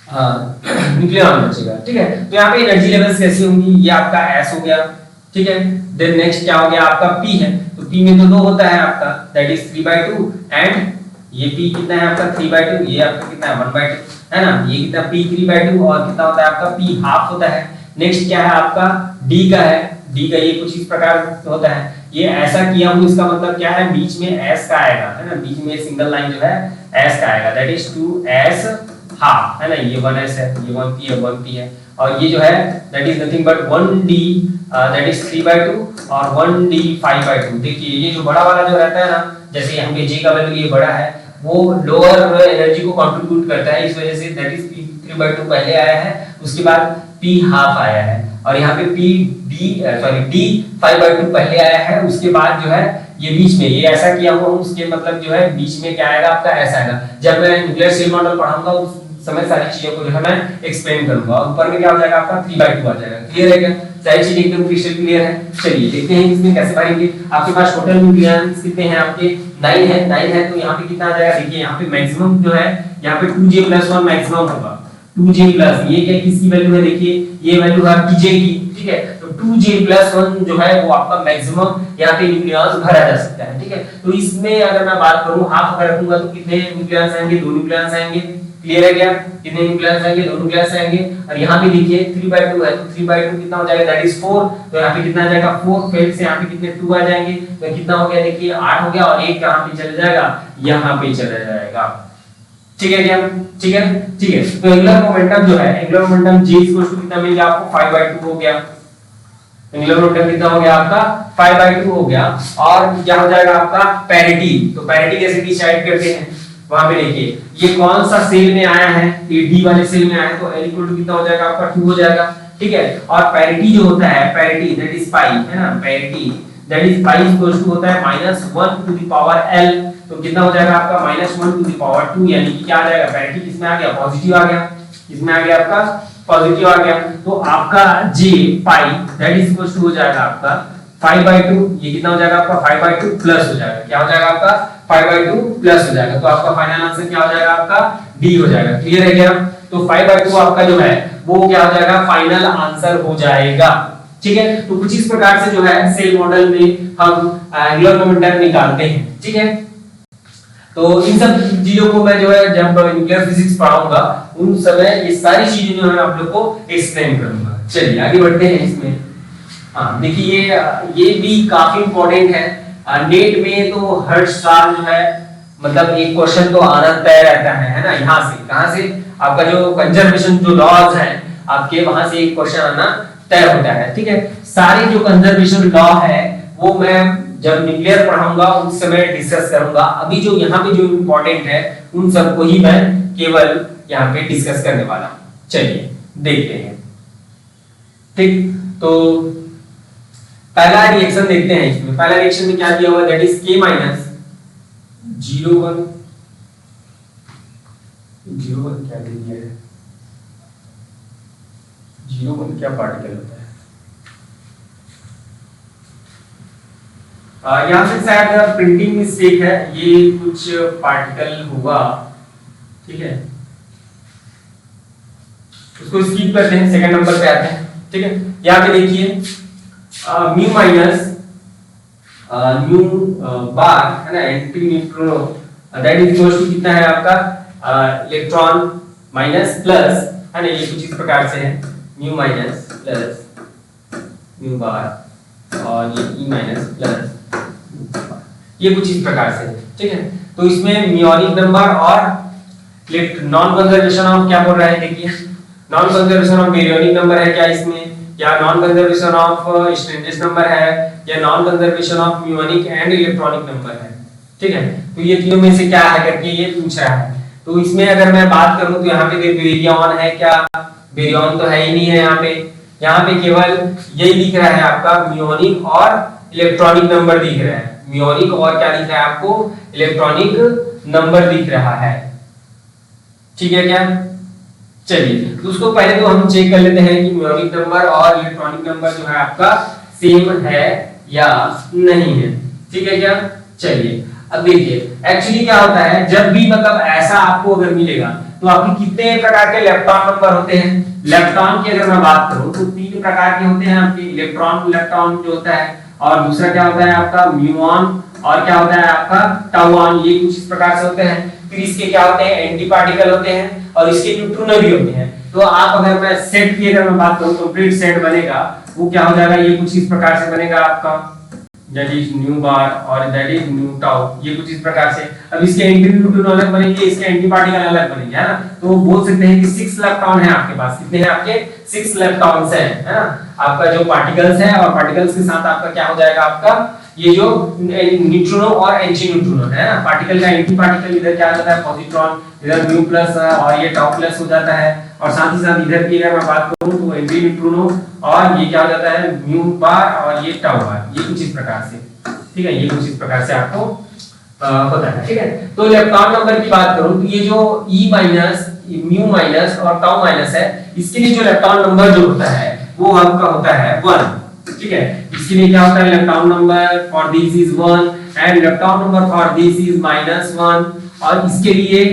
न्यूक्लियॉन बचेगा, ठीक है। तो यहाँ पे एनर्जी लेवल्स कैसी होंगी, ये आपका S हो गया, ठीक है। देन नेक्स्ट क्या हो गया आपका P है, तो P में तो 2 होता है आपका, दैट इज 3/2, एंड ये P कितना है आपका 3/2, ये आपका कितना है 1/2, है ना। ये कितना P 3/2, और कितना होता है आपका P हाफ होता है। नेक्स्ट क्या है आपका D का है, D का ये कुछ इस प्रकार होता है, ये ऐसा किया हूं, इसका मतलब क्या है, बीच में S का आएगा, है ना, बीच में सिंगल लाइन जो है S का आएगा, दैट इज 2S हाफ, है ना। ये 1S है, ये 1P है, 1P है, और ये जो है that is nothing but 1D that is 3/2 और 1D 5/2। देखिए ये जो बड़ा वाला जो रहता है ना, जैसे यहाँ पे J का वैल्यू ये बड़ा है, वो लोअर एनर्जी को कंट्रीब्यूट करता है, इस वजह से दैट इज P3/2 पहले आया है, उसके बाद P हाफ आया है, और यहाँ पे D5/2 पहले आया है, उसके बाद जो है ये बीच में ये ऐसा किया हुआ, उसके मतलब जो है बीच में क्या आएगा आपका ऐसा आएगा। जब मैं न्यूक्लियर सेल मॉडल पढ़ाऊंगा उस समय सारी चीजों को जो है मैं एक्सप्लेन करूंगा। ऊपर में क्या हो जाएगा आपका 3/2 आ जाएगा। क्लियर है क्या? सारी चीज एकदम क्रिस्टल क्लियर है। चलिए देखते हैं इसमें कैसे भरेंगे। आपके पास टोटल न्यूक्लियॉन्स कितने हैं आपके? 9 है तो यहाँ पे कितना आ जाएगा? देखिए यहाँ पे मैक्सिमम जो है यहाँ पे 2J+1 मैक्सिमम होगा। 2J+ ये क्या किसकी वैल्यू है? देखिए ये वैल्यू है आपकी J की, ठीक है। तो 2J+1 जो है वो आपका मैक्सिमम यहाँ पे न्यूक्लियॉन्स भरा जा सकता है, ठीक है। तो इसमें अगर मैं बात करूं हाफ अगर रखूंगा तो कितने न्यूक्लियॉन्स आएंगे? 2 न्यूक्लियॉन्स आएंगे। क्लियर है क्या? कितने न्यूक्लियॉन्स आएंगे? 2 न्यूक्लियॉन्स आएंगे। और यहाँ पे देखिए 3/2 है तो 3/2 कितना हो जाएगा? That is 4। तो यहाँ पे कितना आ जाएगा? 4। फिर से यहाँ पे कितने 2 आ जाएंगे तो कितना हो गया? देखिए 8 हो गया, और 1 कहां पे चला जाएगा? यहाँ पे चला जाएगा। ठीक है क्या? ठीक है, ठीक है। तो एंगुलर मोमेंटम जो है, एंगुलर मोमेंटम J कितना मिल गया आपको? 5/2 हो गया। एंगुलर मोमेंटम कितना हो गया आपका? 5/2 हो गया। और क्या हो जाएगा आपका? पैरिटी। तो पैरिटी कैसे डिसाइड करते हैं? वहां पे देखिए ये कौन सा सेल में आया है? ये डी वाले सेल में आया है तो L इक्वल टू कितना हो जाएगा आपका? 2 हो जाएगा, ठीक है। और पैरिटी जो होता है, पैरिटी दैट इज पाई, है ना, parity that is pi equal to होता है -1/L। तो कितना हो जाएगा आपका? -1/2, यानी कि क्या आ जाएगा? पैरिटी किसमें आ गया? पॉजिटिव आ गया। किसमें आ गया आपका? पॉजिटिव आ गया। तो आपका J pi that is equal to हो जाएगा आपका 5/2। ये कितना हो जाएगा आपका? 5/2 प्लस हो जाएगा। क्या हो जाएगा आपका? 5/2 प्लस हो जाएगा। तो आपका फाइनल आंसर क्या हो जाएगा आपका? D हो जाएगा। क्लियर है क्या? तो 5/2 आपका जो है वो क्या हो जाएगा? फाइनल आंसर हो जाएगा, ठीक है। तो कुछ इस प्रकार से जो है सेल मॉडल में हम एंगुलर मोमेंटम निकालते हैं, ठीक है। तो इन सब चीजों को मैं जो है जब न्यूक्लियर फिजिक्स पढ़ाऊंगा उन समय ये सारी चीजें जो है आप लोग को एक्सप्लेन करूंगा। चलिए आगे बढ़ते हैं इसमें। हाँ देखिए ये भी काफी इंपॉर्टेंट है। नेट में तो हर साल जो है मतलब एक क्वेश्चन तो आना तय रहता है ना। यहाँ से कहाँ से? आपका जो कंजर्वेशन जो लॉज है आपके, वहां से एक क्वेश्चन आना तय होता है, ठीक है। सारे जो कंजर्वेशन लॉ है वो मैं जब न्यूक्लियर पढ़ाऊंगा उस समय डिस्कस करूंगा। अभी जो यहाँ पे जो इंपॉर्टेंट है उन सबको ही मैं केवल यहाँ पे डिस्कस करने वाला हूँ। चलिए देखते हैं, ठीक। तो पहला रिएक्शन देखते हैं। इसमें पहला रिएक्शन में क्या दिया हुआ? दैट इज K माइनस 0,1 क्या दे दिया है? 0,1 क्या पार्टिकल होता है? यहाँ से शायद प्रिंटिंग मिस्टेक है, ये कुछ पार्टिकल होगा, ठीक है। उसको स्किप करते हैं, सेकंड नंबर पे आते हैं, ठीक है। यहाँ पे देखिए म्यू माइनस म्यू बार है ना, antineutrino that is equal to कितना है आपका? इलेक्ट्रॉन माइनस प्लस, है ना, ये कुछ इस प्रकार से है। Mu minus plus mu bar और ये ई माइनस प्लस, ये कुछ इस प्रकार से, ठीक है। तो इसमें म्योनिक नंबर और नॉन कंजर्वेशन ऑफ क्या बोल रहा है? देखिए non conservation of baryonic number है क्या इसमें, या non conservation of strangeness number है, या non conservation of muonic and electronic number है, ठीक है। तो ये तीनों में से क्या है करके ये पूछ रहा है। तो इसमें अगर मैं बात करूं तो यहाँ पे बेरियन है क्या? बेरियन तो है ही नहीं है यहाँ पे केवल यही दिख रहा है आपका म्योनिक और इलेक्ट्रॉनिक नंबर दिख रहा है। म्योनिक और क्या दिख रहा है आपको? इलेक्ट्रॉनिक नंबर दिख रहा है, ठीक है क्या? चलिए तो उसको पहले तो हम चेक कर लेते हैं कि म्योनिक नंबर और इलेक्ट्रॉनिक नंबर जो है आपका सेम है या नहीं है, ठीक है क्या? चलिए अब देखिए एक्चुअली क्या होता है, जब भी मतलब ऐसा आपको अगर मिलेगा तो आपके कितने प्रकार के इलेक्ट्रॉन नंबर होते हैं? इलेक्ट्रॉन की अगर मैं बात करूं तो 3 प्रकार के होते हैं आपके। इलेक्ट्रॉन जो होता है, और दूसरा क्या होता है आपका? म्यूऑन, और क्या होता है आपका? टाउऑन। ये कुछ इस प्रकार से होते हैं। फिर इसके क्या होते हैं? एंटी पार्टिकल होते हैं, और इसके न्यूट्रिनो भी होते हैं। तो आप अगर मैं सेट की अगर मैं बात करूं कंप्लीट सेट बनेगा, वो क्या हो जाएगा? ये कुछ इस प्रकार से बनेगा आपका, दैट इज न्यू बार और दैट इज न्यू टाउ। ये कुछ इस प्रकार से। अब इसके एंटी न्यूट्रिनो अलग बनेंगे, इसके एंटी पार्टिकल अलग बनेंगे, है ना। तो बोल सकते हैं कि 6 इलेक्ट्रॉन है आपके पास। कितने हैं आपके? 6 इलेक्ट्रॉन्स हैं, है ना। आपका जो पार्टिकल्स है और पार्टिकल्स के साथ आपका क्या हो जाएगा? आपका ये जो न्यूट्रिनो और एंटी न्यूट्रिनो है ना, पार्टिकल का एंटी पार्टिकल इधर क्या जाता है पॉजिट्रॉन, इधर म्यू प्लस और ये टाउ प्लस हो जाता है, और साथ ही साथ इधर की अगर मैं बात करूं तो एंटी न्यूट्रिनो और ये क्या हो जाता है म्यू बार और ये टाउ बार, ये कुछ इस प्रकार से, ठीक है, ये कुछ इस प्रकार से आपको होता है, ठीक है। तो इलेक्ट्रॉन नंबर की बात करूं तो ये जो E माइनस म्यू माइनस और टाउ माइनस है, इसके लिए जो इलेक्ट्रॉन नंबर जो होता है वो आपका होता है 1, ठीक है। इसके लिए क्या होता है electron number for this is 1 and electron number for this is -1, और इसके लिए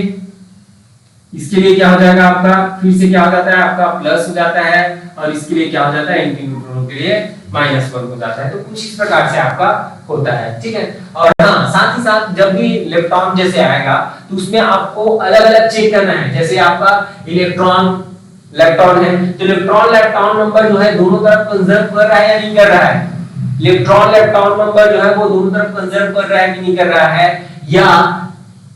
क्या हो जाएगा आपका, फिर से क्या हो जाता है आपका प्लस हो जाता है, और इसके लिए क्या हो जाता है एंटी न्यूट्रॉन के लिए -1 हो जाता है। तो कुछ इस प्रकार से आपका होता है, ठीक है। और हाँ, साथ ही साथ जब भी इलेक्ट्रॉन जैसे आएगा तो उसमें आपको अलग-अलग चेक करना है, जैसे आपका इलेक्ट्रॉन है तो इलेक्ट्रॉन नंबर जो है दोनों तरफ कंजर्व कर रहा है या नहीं कर रहा है, इलेक्ट्रॉन नंबर जो है वो दोनों तरफ कंजर्व कर रहा है कि नहीं कर रहा है, या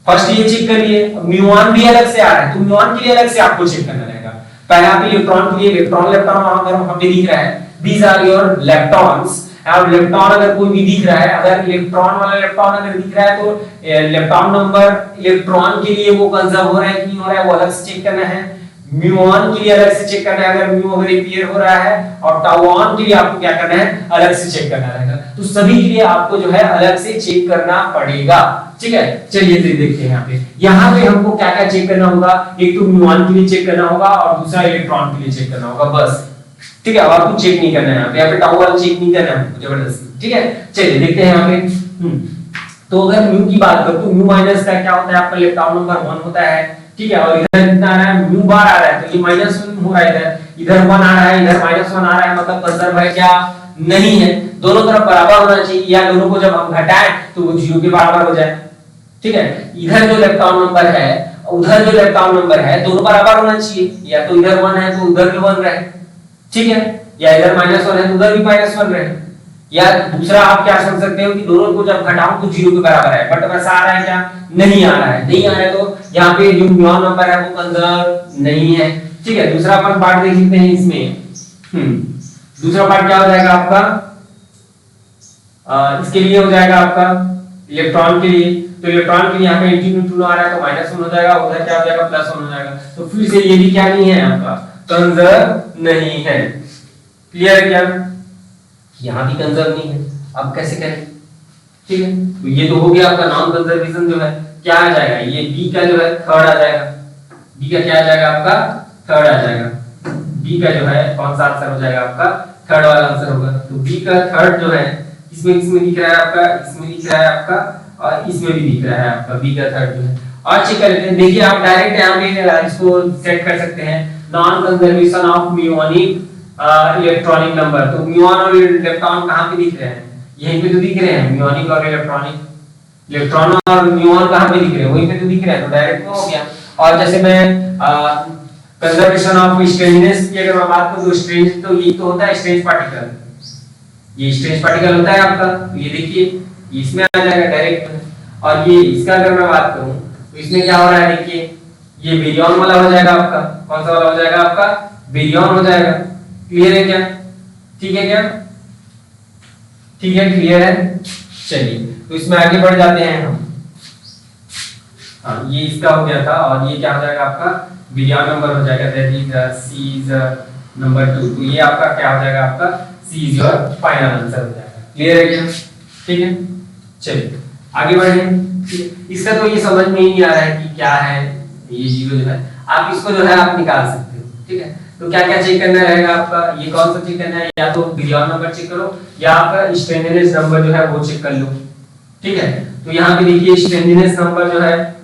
फर्स्ट ये चेक करिए म्यूऑन भी अलग से आ रहा है तो म्यूऑन के लिए अलग से आपको चेक करना रहेगा। पहले आप इलेक्ट्रॉन के लिए इलेक्ट्रॉन वहां पे दिख रहा है, these are your leptons, अब इलेक्ट्रॉन अगर कोई भी दिख रहा है, अगर इलेक्ट्रॉन वाला इलेक्ट्रॉन अगर दिख रहा है तो इलेक्ट्रॉन नंबर इलेक्ट्रॉन के लिए वो कंजर्व हो रहा है कि नहीं हो रहा है वो अलग से चेक करना है, म्यूऑन के लिए अलग से चेक करना है अगर म्यू अगर अपीयर हो रहा है, और टाउऑन के लिए आपको क्या करना है अलग से चेक करना रहेगा। तो सभी के लिए आपको जो है अलग से चेक करना पड़ेगा, ठीक है। चलिए तो देखते हैं यहाँ पे हमको क्या क्या चेक करना होगा, एक तो म्यूऑन के लिए चेक करना होगा और दूसरा इलेक्ट्रॉन के लिए चेक करना होगा, बस, ठीक है। और कुछ चेक नहीं करना है यहाँ पे टाउ वाला चेक नहीं करना है जबरदस्ती, ठीक है। चलिए देखते हैं यहाँ पे तो अगर म्यू की बात करूं तो म्यू माइनस का क्या होता है आपका इलेक्ट्रॉन नंबर 1 होता है, ठीक है। और इधर कितना आ रहा है म्यू बार आ रहा है तो ये -1 हो रहा है, इधर 1 आ रहा है इधर -1 आ रहा है, मतलब कंजर्व है क्या नहीं है, दोनों तरफ बराबर होना चाहिए, या दोनों को जब हम घटाएं तो वो 0 के बराबर हो जाए, ठीक है। इधर जो इलेक्ट्रॉन नंबर है उधर जो इलेक्ट्रॉन नंबर है दोनों बराबर होना चाहिए, या तो इधर 1 है तो उधर भी 1 रहे, ठीक है, या इधर -1 है तो उधर भी -1 रहे, या दूसरा आप क्या समझ सकते हो कि दोनों को जब घटाऊं तो 0 के बराबर है, बट वैसा आ रहा है क्या नहीं आ रहा है तो यहाँ पे जो म्यूऑन नंबर है वो कंजर्व नहीं है, ठीक है। दूसरा अपन पार्ट देख लेते हैं इसमें, दूसरा पार्ट क्या हो जाएगा आपका, इसके लिए हो जाएगा आपका इलेक्ट्रॉन के लिए, तो इलेक्ट्रॉन के लिए यहाँ पे एंटी न्यूट्रिनो आ रहा है तो -1 हो जाएगा, उधर क्या हो जाएगा +1 हो जाएगा, तो फिर से ये भी क्या नहीं है आपका कंजर्व नहीं है, क्लियर है क्या, यहाँ भी कंजर्व नहीं है, अब कैसे करें, ठीक है। तो ये तो हो गया आपका नॉन कंजर्वेशन जो है, क्या आ जाएगा ये बी का जो है थर्ड आ जाएगा, बी का क्या आ जाएगा आपका थर्ड आ जाएगा, बी का जो है कौन सा आंसर हो जाएगा आपका थर्ड वाला आंसर होगा। तो बी का थर्ड जो है इसमें दिख रहा है आपका, इसमें दिख रहा है आपका, और इसमें भी दिख रहा है आपका बी का थर्ड जो है। और चेक कर लेते हैं, देखिए आप डायरेक्ट यहाँ पे इसको सेट कर सकते हैं, non conservation of muonic electronic number. तो म्यूऑन और इलेक्ट्रॉन कहाँ पे दिख रहे हैं, यहीं पे तो दिख रहे हैं, म्यूओनिक और इलेक्ट्रॉनिक, इलेक्ट्रॉन और म्यूऑन कहाँ पे दिख रहे हैं, वहीं पे तो दिख रहे हैं, तो डायरेक्ट हो गया। और जैसे मैं कंजर्वेशन ऑफ स्ट्रेंजनेस की अगर मैं बात करूं तो स्ट्रेंज तो ये तो होता है स्ट्रेंज पार्टिकल, ये स्ट्रेंज पार्टिकल होता है आपका, तो ये देखिए इसमें आ जाएगा डायरेक्ट। और ये इसका अगर मैं बात करूं तो इसमें क्या हो रहा है, देखिए ये बेरियम वाला हो जाएगा आपका, कौन सा वाला हो जाएगा आपका बेरियम हो जाएगा, क्लियर है क्या, ठीक है क्या, ठीक है क्लियर है। चलिए तो इसमें आगे बढ़ जाते हैं हम, हाँ ये इसका हो गया था, और ये क्या हो जाएगा आपका बेरियम नंबर हो जाएगा, that is C is number 2, तो ये आपका क्या हो जाएगा आपका C is your final answer हो जाएगा, क्लियर है क्या, ठीक है। चलिए आगे बढ़े, इसका तो ये समझ में ही नहीं आ रहा है कि क्या है ये जीरो जो है, आप इसको जो है आप निकाल सकते हो, ठीक है। तो क्या क्या चेक करना रहेगा आपका, ये कौन सा चेक करना है, या तो बेरियम नंबर चेक करो या आपका स्ट्रेंजनेस नंबर जो है वो चेक कर लो, ठीक है। तो यहाँ पे देखिए स्ट्रेंजनेस नंबर जो है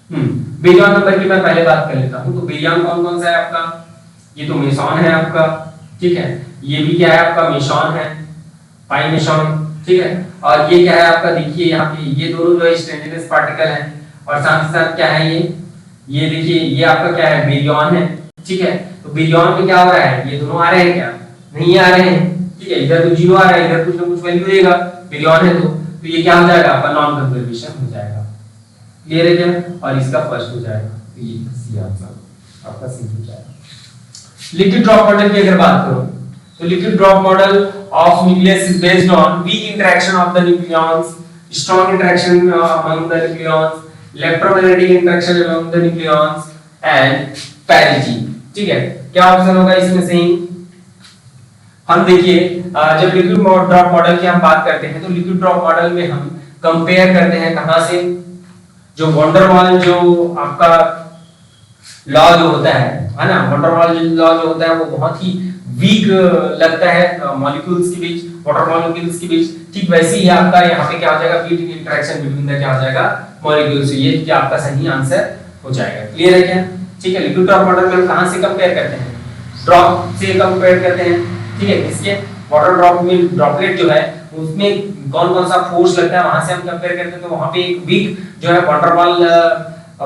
बेरियम नंबर की मैं पहले बात कर लेता हूँ। तो बेरियम कौन कौन सा है आपका, ये तो मेसॉन है आपका, ठीक है, ये भी क्या है आपका मेसॉन है, पाई मेसॉन, ठीक है। और ये क्या है आपका, देखिए यहाँ पे ये दोनों जो है स्ट्रेंजनेस पार्टिकल है, और साथ ही साथ क्या है ये देखिए ये आपका क्या है बेरियम है, ठीक है। तो बेरियम में क्या हो रहा है, ये दोनों आ रहे हैं क्या, नहीं आ रहे हैं, ठीक है, इधर तो 0 आ रहा है, इधर कुछ ना कुछ वैल्यू देगा बेरियम है, तो ये क्या हो जाएगा आपका नॉन कंजर्वेशन हो जाएगा, क्लियर है क्या, और इसका फर्स्ट हो जाएगा, तो ये सी आंसर आपका सी हो जाएगा। लिक्विड ड्रॉप मॉडल की अगर बात करूं तो liquid drop model of nucleus is based on weak interaction of the nucleons, strong interaction among the nucleons, electromagnetic interaction among the nucleons and parity। ठीक है, क्या ऑप्शन होगा इसमें सही? हम देखिए जब लिक्विड ड्रॉप मॉडल की हम बात करते हैं तो लिक्विड ड्रॉप मॉडल में हम कंपेयर करते हैं कहां से, जो वॉन डेर वाल जो आपका लॉ जो होता है ना, वॉन डेर वाल लॉ जो होता है वो बहुत ही वीक लगता है मॉलिक्यूल्स के बीच, वाटर मॉलिक्यूल्स के बीच, ठीक वैसे ही आपका यहाँ पे क्या हो जाएगा, वीक इंटरेक्शन बिटवीन द क्या हो जाएगा मॉलिक्यूल्स। ये क्या आपका सही आंसर हो जाएगा। क्लियर है क्या? ठीक है, लिक्विड ड्रॉप मॉडल में हम कहां से कंपेयर करते हैं? ड्रॉप से कंपेयर करते हैं। ठीक है, इसके वाटर ड्रॉप में ड्रॉपलेट जो है उसमें कौन कौन सा फोर्स लगता है वहां से हम कंपेयर करते हैं, तो वहां पे एक वीक जो है वाटर बॉल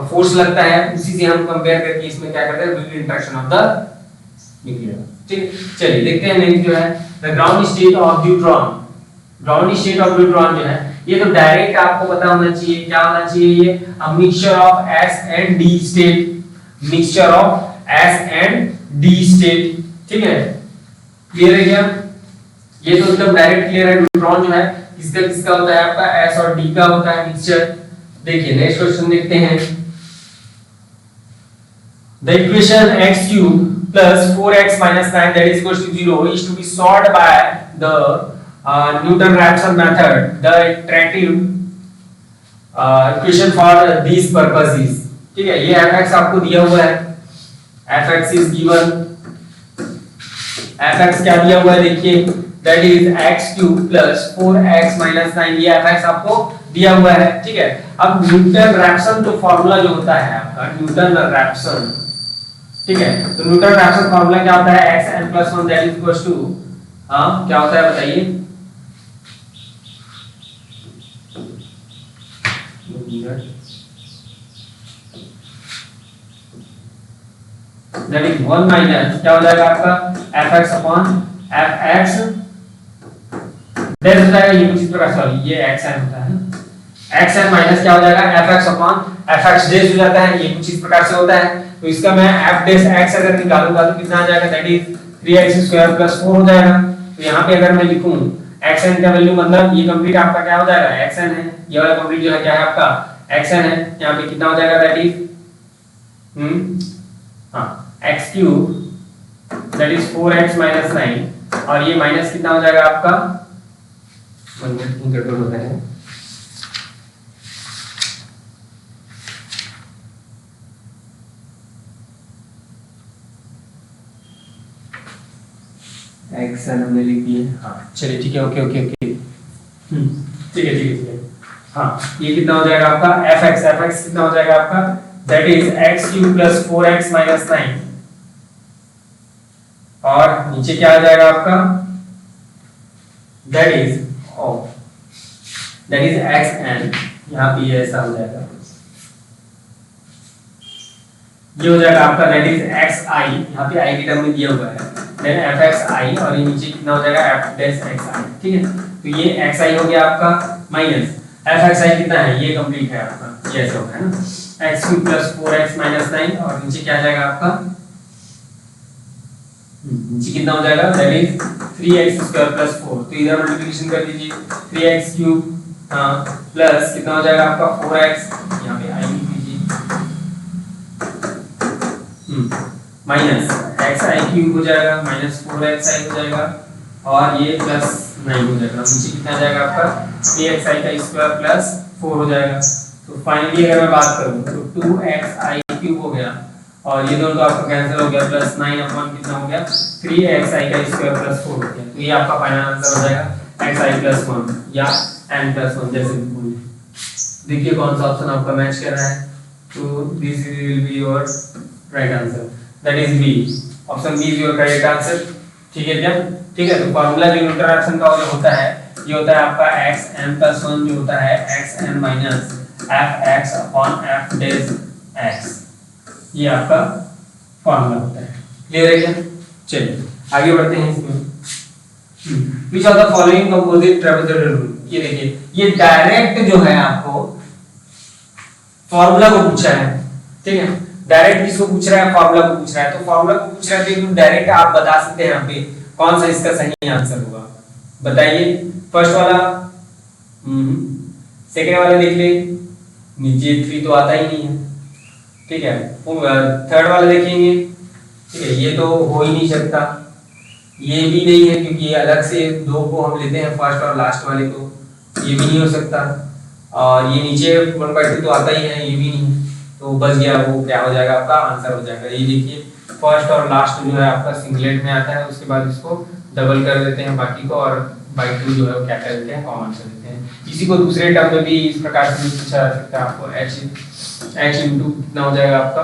फोर्स लगता है, उसी से हम कंपेयर करके इसमें क्या करते हैं, weak interaction of the nuclear. ठीक है, चलिए देखते हैं नेक्स्ट जो है the ground state of neutron. Ground state of neutron जो है ये तो डायरेक्ट आपको पता होना चाहिए, क्या होना चाहिए, ये a mixture of S and D state, mixture of S and D state. ठीक है, क्लियर है क्या? ये तो एकदम डायरेक्ट क्लियर है। न्यूट्रॉन जो है किसका किसका होता है, आपका एस और डी का होता है मिक्सचर। देखिए नेक्स्ट क्वेश्चन देखते हैं। The equation x cube plus 4x minus 9 that is equals to 0 is to be solved by the Newton-Raphson method. The iterative equation for these purposes. ठीक है, ये fx आपको दिया हुआ है, fx is given, fx क्या दिया हुआ है देखिए, that is x cube plus 4x minus 9, ये fx आपको दिया हुआ है। ठीक है, अब न्यूटन-रैप्सन जो फार्मूला जो होता है आपका न्यूटन-रैप्सन, ठीक है, तो न्यूटन-रैप्सन फार्मूला क्या होता है, xn+1 that is equals to क्या होता है बताइए, that is 1 minus क्या हो जाएगा आपका fx upon fx डेस हो जाएगा, ये कुछ इस प्रकार सॉरी ये xn होता है, xn माइनस क्या हो जाएगा fx upon fx डेस हो जाता है, ये कुछ इस प्रकार से होता है। तो इसका मैं f डेस x अगर निकालूंगा तो कितना आ जाएगा, दैट इज 3x² + 4 हो जाएगा। तो यहाँ पे अगर मैं लिखूं xn का वैल्यू मतलब ये कंप्लीट आपका क्या हो जाएगा, xn है, ये वाला कंप्लीट जो है क्या है आपका xn है, यहाँ पे कितना हो जाएगा, that is x³ that is 4x - 9 और ये माइनस कितना हो जाएगा आपका 1 मिनट गड़बड़ हो रहा है, xn हमने लिख दिए। हाँ चलिए ठीक है, ओके ओके ओके ठीक है हाँ, ये कितना हो जाएगा आपका fx कितना हो जाएगा आपका, दैट इज x³ + 4x - 9 और नीचे क्या आ जाएगा आपका, दैट इज xn, यहाँ पे ये ऐसा हो जाएगा, ये हो जाएगा आपका दैट इज xi, यहाँ पे i की टर्म में दिया हुआ है, देन fxi और ये नीचे कितना हो जाएगा f'(xi). ठीक है, तो ये xi हो गया आपका माइनस fxi कितना है, ये कंप्लीट है आपका, ये ऐसा होगा है ना, x³ + 4x - 9 और नीचे क्या आ जाएगा आपका, नीचे कितना हो जाएगा, दैट इज 3x² + 4। तो इधर मल्टीप्लिकेशन कर दीजिए, 3x³ प्लस कितना हो जाएगा आपका 4x, यहाँ पे i लिख दीजिए, माइनस xi³ हो जाएगा माइनस 4xi हो जाएगा और ये +9 हो जाएगा, नीचे कितना आ जाएगा आपका 3xi² + 4 हो जाएगा। तो फाइनली अगर मैं बात करूं तो 2xi³ हो गया और ये दोनों तो आपका कैंसिल हो गया, +9 अपॉन कितना हो गया 3xi² + 4 हो गया। तो ये आपका फाइनल आंसर हो जाएगा xi+1 या n+1 जैसे भी बोलिए। देखिए कौन सा ऑप्शन आपका मैच कर रहा है, तो this will be your right answer, that is B, option B is your correct answer. ठीक है क्या? ठीक है, तो फार्मूला जो इंटरैक्शन का जो होता है ये होता है आपका xn+1 जो होता है xn - fx upon f'(x), ये आपका फार्मूला होता है। क्लियर है क्या? चलिए आगे बढ़ते हैं इसमें। Which of the following composite trapezoidal rule, ये देखिए ये डायरेक्ट जो है आपको फार्मूला को पूछा है। ठीक है, डायरेक्ट किसको पूछ रहा है, फार्मूला को पूछ रहा है, तो फार्मूला को पूछ रहा है तो डायरेक्ट आप बता सकते हैं यहाँ पे कौन सा इसका सही आंसर होगा। बताइए फर्स्ट वाला, सेकेंड वाला देख ले, नीचे 3 तो आता ही नहीं है, ठीक है। थर्ड वाला देखेंगे, ठीक है, ये तो हो ही नहीं सकता, ये भी नहीं है क्योंकि ये अलग से दो को हम लेते हैं फर्स्ट और लास्ट वाले को, ये भी नहीं हो सकता। और ये नीचे 1/2 तो आता ही है, ये भी नहीं, तो बच गया, वो क्या हो जाएगा आपका आंसर हो जाएगा। ये देखिए फर्स्ट और लास्ट जो है आपका सिंगलेट में आता है, उसके बाद इसको डबल कर देते हैं बाकी को, और बाई 2 जो है वो क्या कर देते हैं, कॉमन कर देते हैं। इसी को दूसरे टर्म में भी इस प्रकार से पूछा जा सकता है आपको, h इंटू कितना हो जाएगा आपका,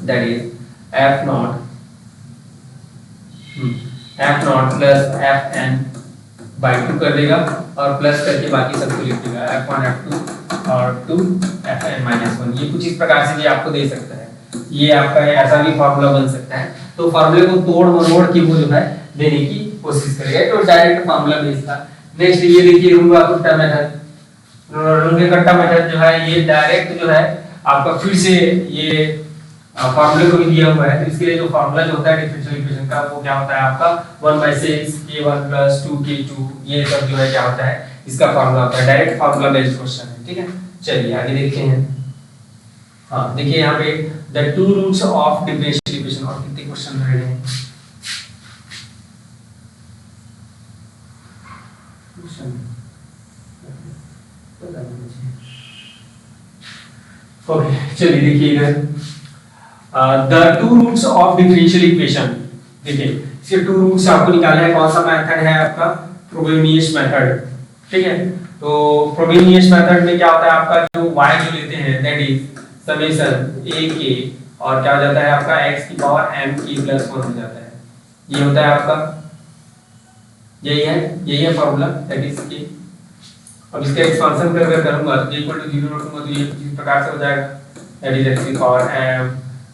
that is f0 plus fn by 2 कर देगा, और प्लस करके बाकी सबको लिख देगा, f1 f2 और 2 fn माइनस 1। ये कुछ इस प्रकार से भी आपको दे सकता है, ये आपका ऐसा भी फार्मूला बन सकता है। तो फार्मूले को तोड़ मरोड़ के वो जो है देने की कोशिश करेगा, तो डायरेक्ट फार्मूला बेस था। नेक्स्ट ये देखिए रूंगा कुट्टा मेथड, रूंगे कट्टा मेथड जो है ये डायरेक्ट जो है आपका फिर से ये फार्मूले को भी दिया हुआ है, तो इसके लिए जो फार्मूला जो होता है डिफरेंशियल इक्वेशन का वो क्या होता है आपका 1/6 k1 + 2k2, ये सब जो है क्या होता है इसका फार्मूला होता है, डायरेक्ट फार्मूला बेस्ड क्वेश्चन है, ठीक है। चलिए आगे देखते हैं। हाँ देखिए यहाँ पे the two roots of differential equation, और कितने क्वेश्चन रह गए हैं, ओके चलिए देखिए इधर the two roots of differential equation, देखिए इसके टू रूट्स आपको निकालना है। कौन सा मेथड है आपका, फ्रोबेनियस मेथड, ठीक है। तो फ्रोबेनियस मेथड में क्या होता है आपका, जो y जो लेते हैं that is summation a k, और क्या हो जाता है आपका x की पावर m k + 1 हो जाता है, ये होता है आपका, यही है फार्मूला दैट इज k। अब इसका एक्सपांशन कर करूंगा तो j = 0 रखूंगा तो ये इस प्रकार से हो जाएगा, दैट इज x की पावर m,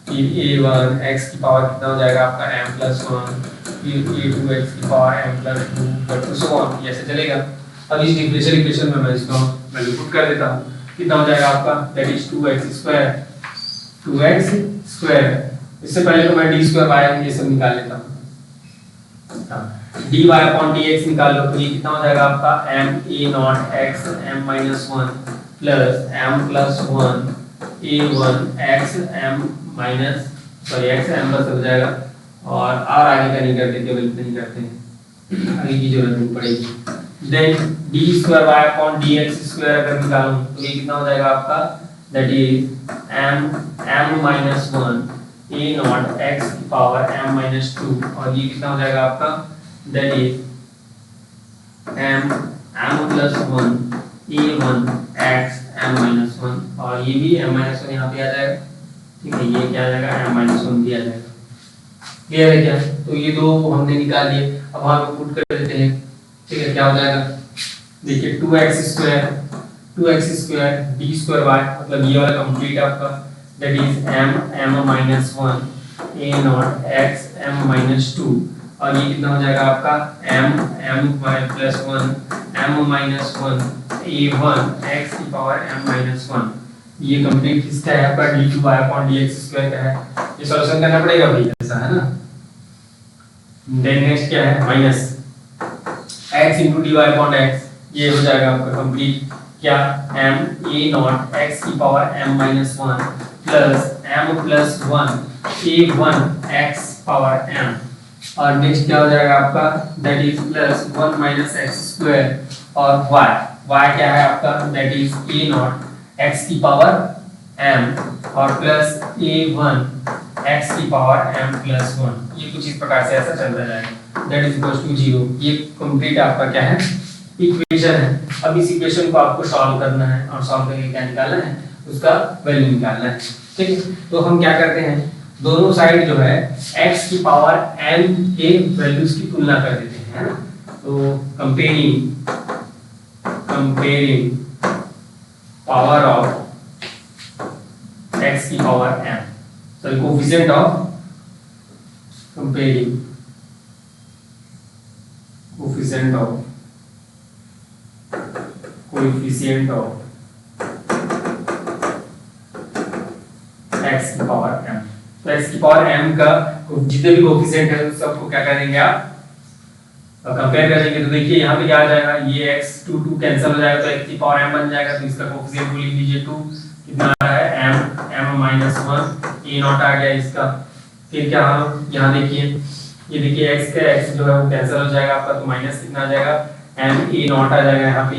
फिर a1 x की पावर कितना हो जाएगा आपका m + 1, फिर a2 x की power m + 2, but so on, ऐसे चलेगा। अब इस डिफरेंशियल इक्वेशन में मैं इसको वैल्यू पुट कर देता हूं, कितना हो जाएगा आपका, दैट इज 2x²। इससे पहले तो मैं d² ये सब निकाल लेता हूं, हां dy/dx निकाल लो, तो ये कितना हो जाएगा आपका m a0 x m - 1 plus m + 1 a1 x m x m बस हो जाएगा, और आगे का नहीं करते, केवल इतना ही करते हैं, आगे की जरूरत नहीं पड़ेगी। देन d²/dx² अगर निकालूं तो ये कितना हो जाएगा आपका, that is m - 1 a0 x की पावर m - 2, और ये कितना हो जाएगा आपका, that is m + 1 a1 x m - 1, और ये भी m - 1 यहाँ पे आ जाएगा, ठीक है, ये क्या आ जाएगा m - 1 भी आ जाएगा, क्लियर है क्या। तो ये दो हमने निकाल लिए, अब वहां पे पुट कर देते हैं, ठीक है, क्या हो जाएगा, देखिए 2x² d²y, मतलब ये वाला कंप्लीट आपका, that is m - 1 a0 x m - 2, और ये कितना हो जाएगा आपका m + 1 m - 1 a1 x की पावर m - 1, ये कंप्लीट किसका है आपका d2/dx² का है, ये सॉल्यूशन करना पड़ेगा भाई, ऐसा है ना। देन नेक्स्ट क्या है, माइनस x * dy/x, ये हो जाएगा आपका कंप्लीट क्या, m a0 x की power m - 1 plus m + 1 a1 x power m, और नेक्स्ट क्या हो जाएगा आपका, दैट इज प्लस 1 - x², और y क्या है आपका, दैट इज a0 x की पावर m और प्लस a1 x की पावर m + 1, ये कुछ इस प्रकार से ऐसा चलता जाएगा, दैट इज इक्वल टू 0। ये कंप्लीट आपका क्या है, इक्वेशन है। अब इस इक्वेशन को आपको सॉल्व करना है, और सॉल्व करके क्या निकालना है, उसका वैल्यू निकालना है, ठीक है। तो हम क्या करते हैं, दोनों साइड जो है x की पावर m के वैल्यूज की तुलना कर देते हैं, है ना। तो कंपेयरिंग पावर ऑफ x की power m, sorry coefficient of comparing coefficient of x की पावर m, तो x की पावर m का जितने भी कोएफिशिएंट है सबको क्या करेंगे आप कंपेयर करेंगे तो देखिए यहाँ पे क्या आ जाएगा, ये x 2 कैंसिल हो जाएगा तो x की पावर m बन जाएगा, तो इसका कोफिशिएंट को लिख दीजिए 2, कितना आ रहा है m माइनस 1 a नॉट आ गया इसका। फिर क्या हम यहाँ देखिए, ये देखिए x का x जो है वो कैंसिल हो जाएगा आपका, तो माइनस कितना आ जाएगा m a नॉट आ जाएगा यहाँ पे,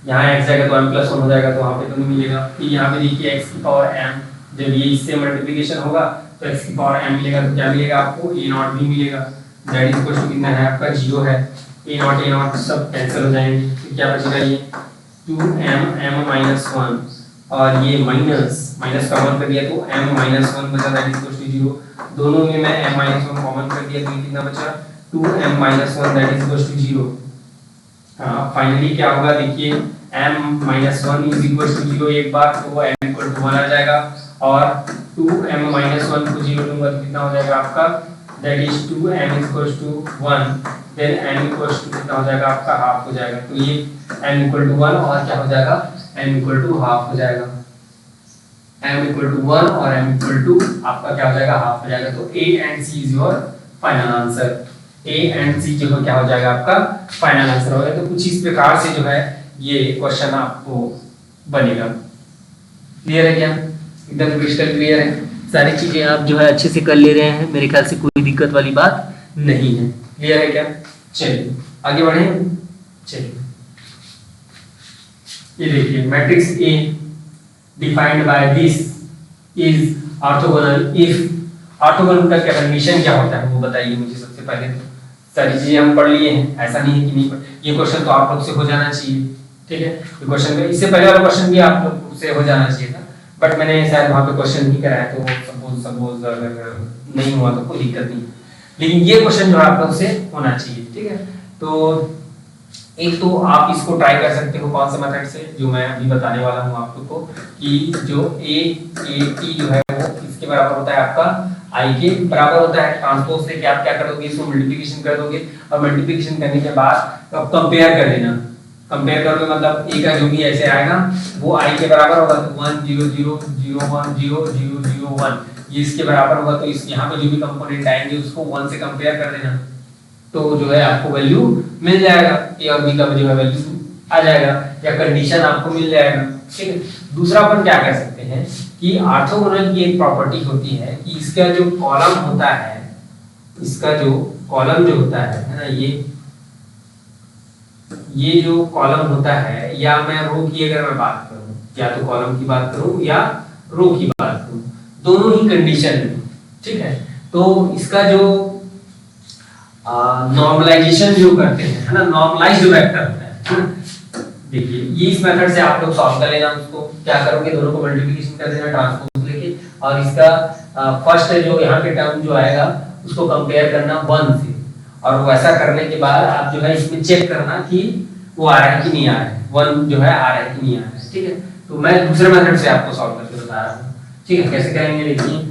यहाँ x जाएगा तो m प्लस 1 हो जाएगा, तो वहाँ पे तो नहीं मिलेगा। फिर यहाँ पे देखिए x की पावर m, जब ये इससे मल्टीप्लिकेशन होगा तो x की पावर m मिलेगा, तो क्या मिलेगा आपको a नॉट भी मिलेगा, दैट इज इक्वल टू कितना है आपका 0 है, a नॉट सब कैंसिल हो जाएंगे, तो क्या बचेगा ये 2m माइनस 1 और ये माइनस कॉमन कर दिया तो m माइनस 1 बचा, दैट इज इक्वल टू 0। दोनों में मैं m माइनस 1 कॉमन कर दिया तो ये कितना बचा 2m minus 1 that is equal to 0। हाँ फाइनली क्या होगा देखिए m minus 1 is equal to 0 एक बार तो वो m इक्वल टू 1 आ जाएगा, और 2m माइनस 1 को 0 लूंगा तो कितना हो जाएगा आपका, that is 2m equal to 1, then m equal to कितना हो जाएगा आपका हाफ हो जाएगा, तो ये m इक्वल टू 1 और क्या हो जाएगा m इक्वल टू हाफ हो जाएगा, m इक्वल टू 1 और m इक्वल टू आपका क्या हो जाएगा हाफ हो जाएगा। तो a and c is your final answer, a and c जो क्या हो जाएगा आपका फाइनल आंसर होगा। तो कुछ इस प्रकार से जो है ये क्वेश्चन आपको बनेगा। क्लियर है क्या, एकदम क्रिस्टल क्लियर है, सारी चीजें आप जो है अच्छे से कर ले रहे हैं, मेरे ख्याल से कोई दिक्कत वाली बात नहीं है। क्लियर है क्या, चलिए आगे बढ़े। चलिए ये देखिए matrix A defined by this is orthogonal if orthogonal का क्या कंडीशन क्या होता है वो बताइए मुझे सबसे पहले। तो सारी चीजें हम पढ़ लिए हैं, ऐसा नहीं है कि नहीं पढ़, ये क्वेश्चन तो आप लोग से हो जाना चाहिए, ठीक है। ये क्वेश्चन में इससे पहले वाला क्वेश्चन भी आप लोग से हो जाना चाहिए था, बट मैंने शायद वहां पे क्वेश्चन नहीं कराया, तो सपोज अगर नहीं हुआ तो कोई दिक्कत नहीं, लेकिन ये क्वेश्चन जो आप लोग से होना चाहिए, ठीक है। तो एक तो आप इसको ट्राई कर सकते हो कौन सा मेथड से, जो मैं अभी बताने वाला हूँ आप लोग को, कि जो a जो है वो इसके बराबर होता है आपका i के बराबर होता है, ट्रांसपोज से कि आप क्या करोगे इसको मल्टीप्लिकेशन कर दोगे, और मल्टीप्लिकेशन करने के बाद अब कंपेयर कर लेना, कंपेयर करोगे मतलब a का जो भी ऐसे आएगा वो i के बराबर होगा, तो 1 0 0 0 1 0 0 0 1 ये इसके बराबर होगा, तो इस यहाँ पे जो भी कंपोनेंट आएंगे उसको 1 से कंपेयर कर देना, तो जो है आपको वैल्यू मिल जाएगा, ए और बी का जो है वैल्यू आ जाएगा या कंडीशन आपको मिल जाएगा, ठीक है। दूसरा अपन क्या कर सकते हैं कि ऑर्थोगोनल की एक प्रॉपर्टी होती है कि इसका जो कॉलम होता है, इसका जो कॉलम जो होता है ना, ये जो कॉलम होता है, या मैं रो की अगर मैं बात करूं, या तो कॉलम की बात करूं या रो की बात करूं, दोनों ही कंडीशन में, ठीक है। तो इसका जो नॉर्मलाइजेशन जो करते हैं है ना, नॉर्मलाइज्ड वेक्टर होता है, देखिए ये इस मेथड से आप लोग सॉल्व कर लेना, उसको क्या करोगे दोनों को मल्टीप्लिकेशन कर देना ट्रांसपोज लेके, और इसका फर्स्ट जो यहाँ पे टर्म जो आएगा उसको कंपेयर करना 1 से, और वैसा करने के बाद आप जो है इसमें चेक करना कि वो आ रहा है कि नहीं आ रहा है, 1 जो है आ रहा है कि नहीं आ रहा है, ठीक है। तो मैं दूसरे मेथड से आपको सॉल्व करके बता रहा हूँ, ठीक है। कैसे करेंगे देखिए,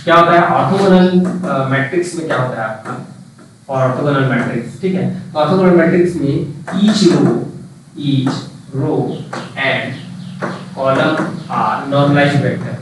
क्या होता है ऑर्थोगोनल मैट्रिक्स में क्या होता है आपका, और ऑर्थोगोनल मैट्रिक्स, ठीक है। तो ऑर्थोगोनल मैट्रिक्स में each row and column are normalized vector,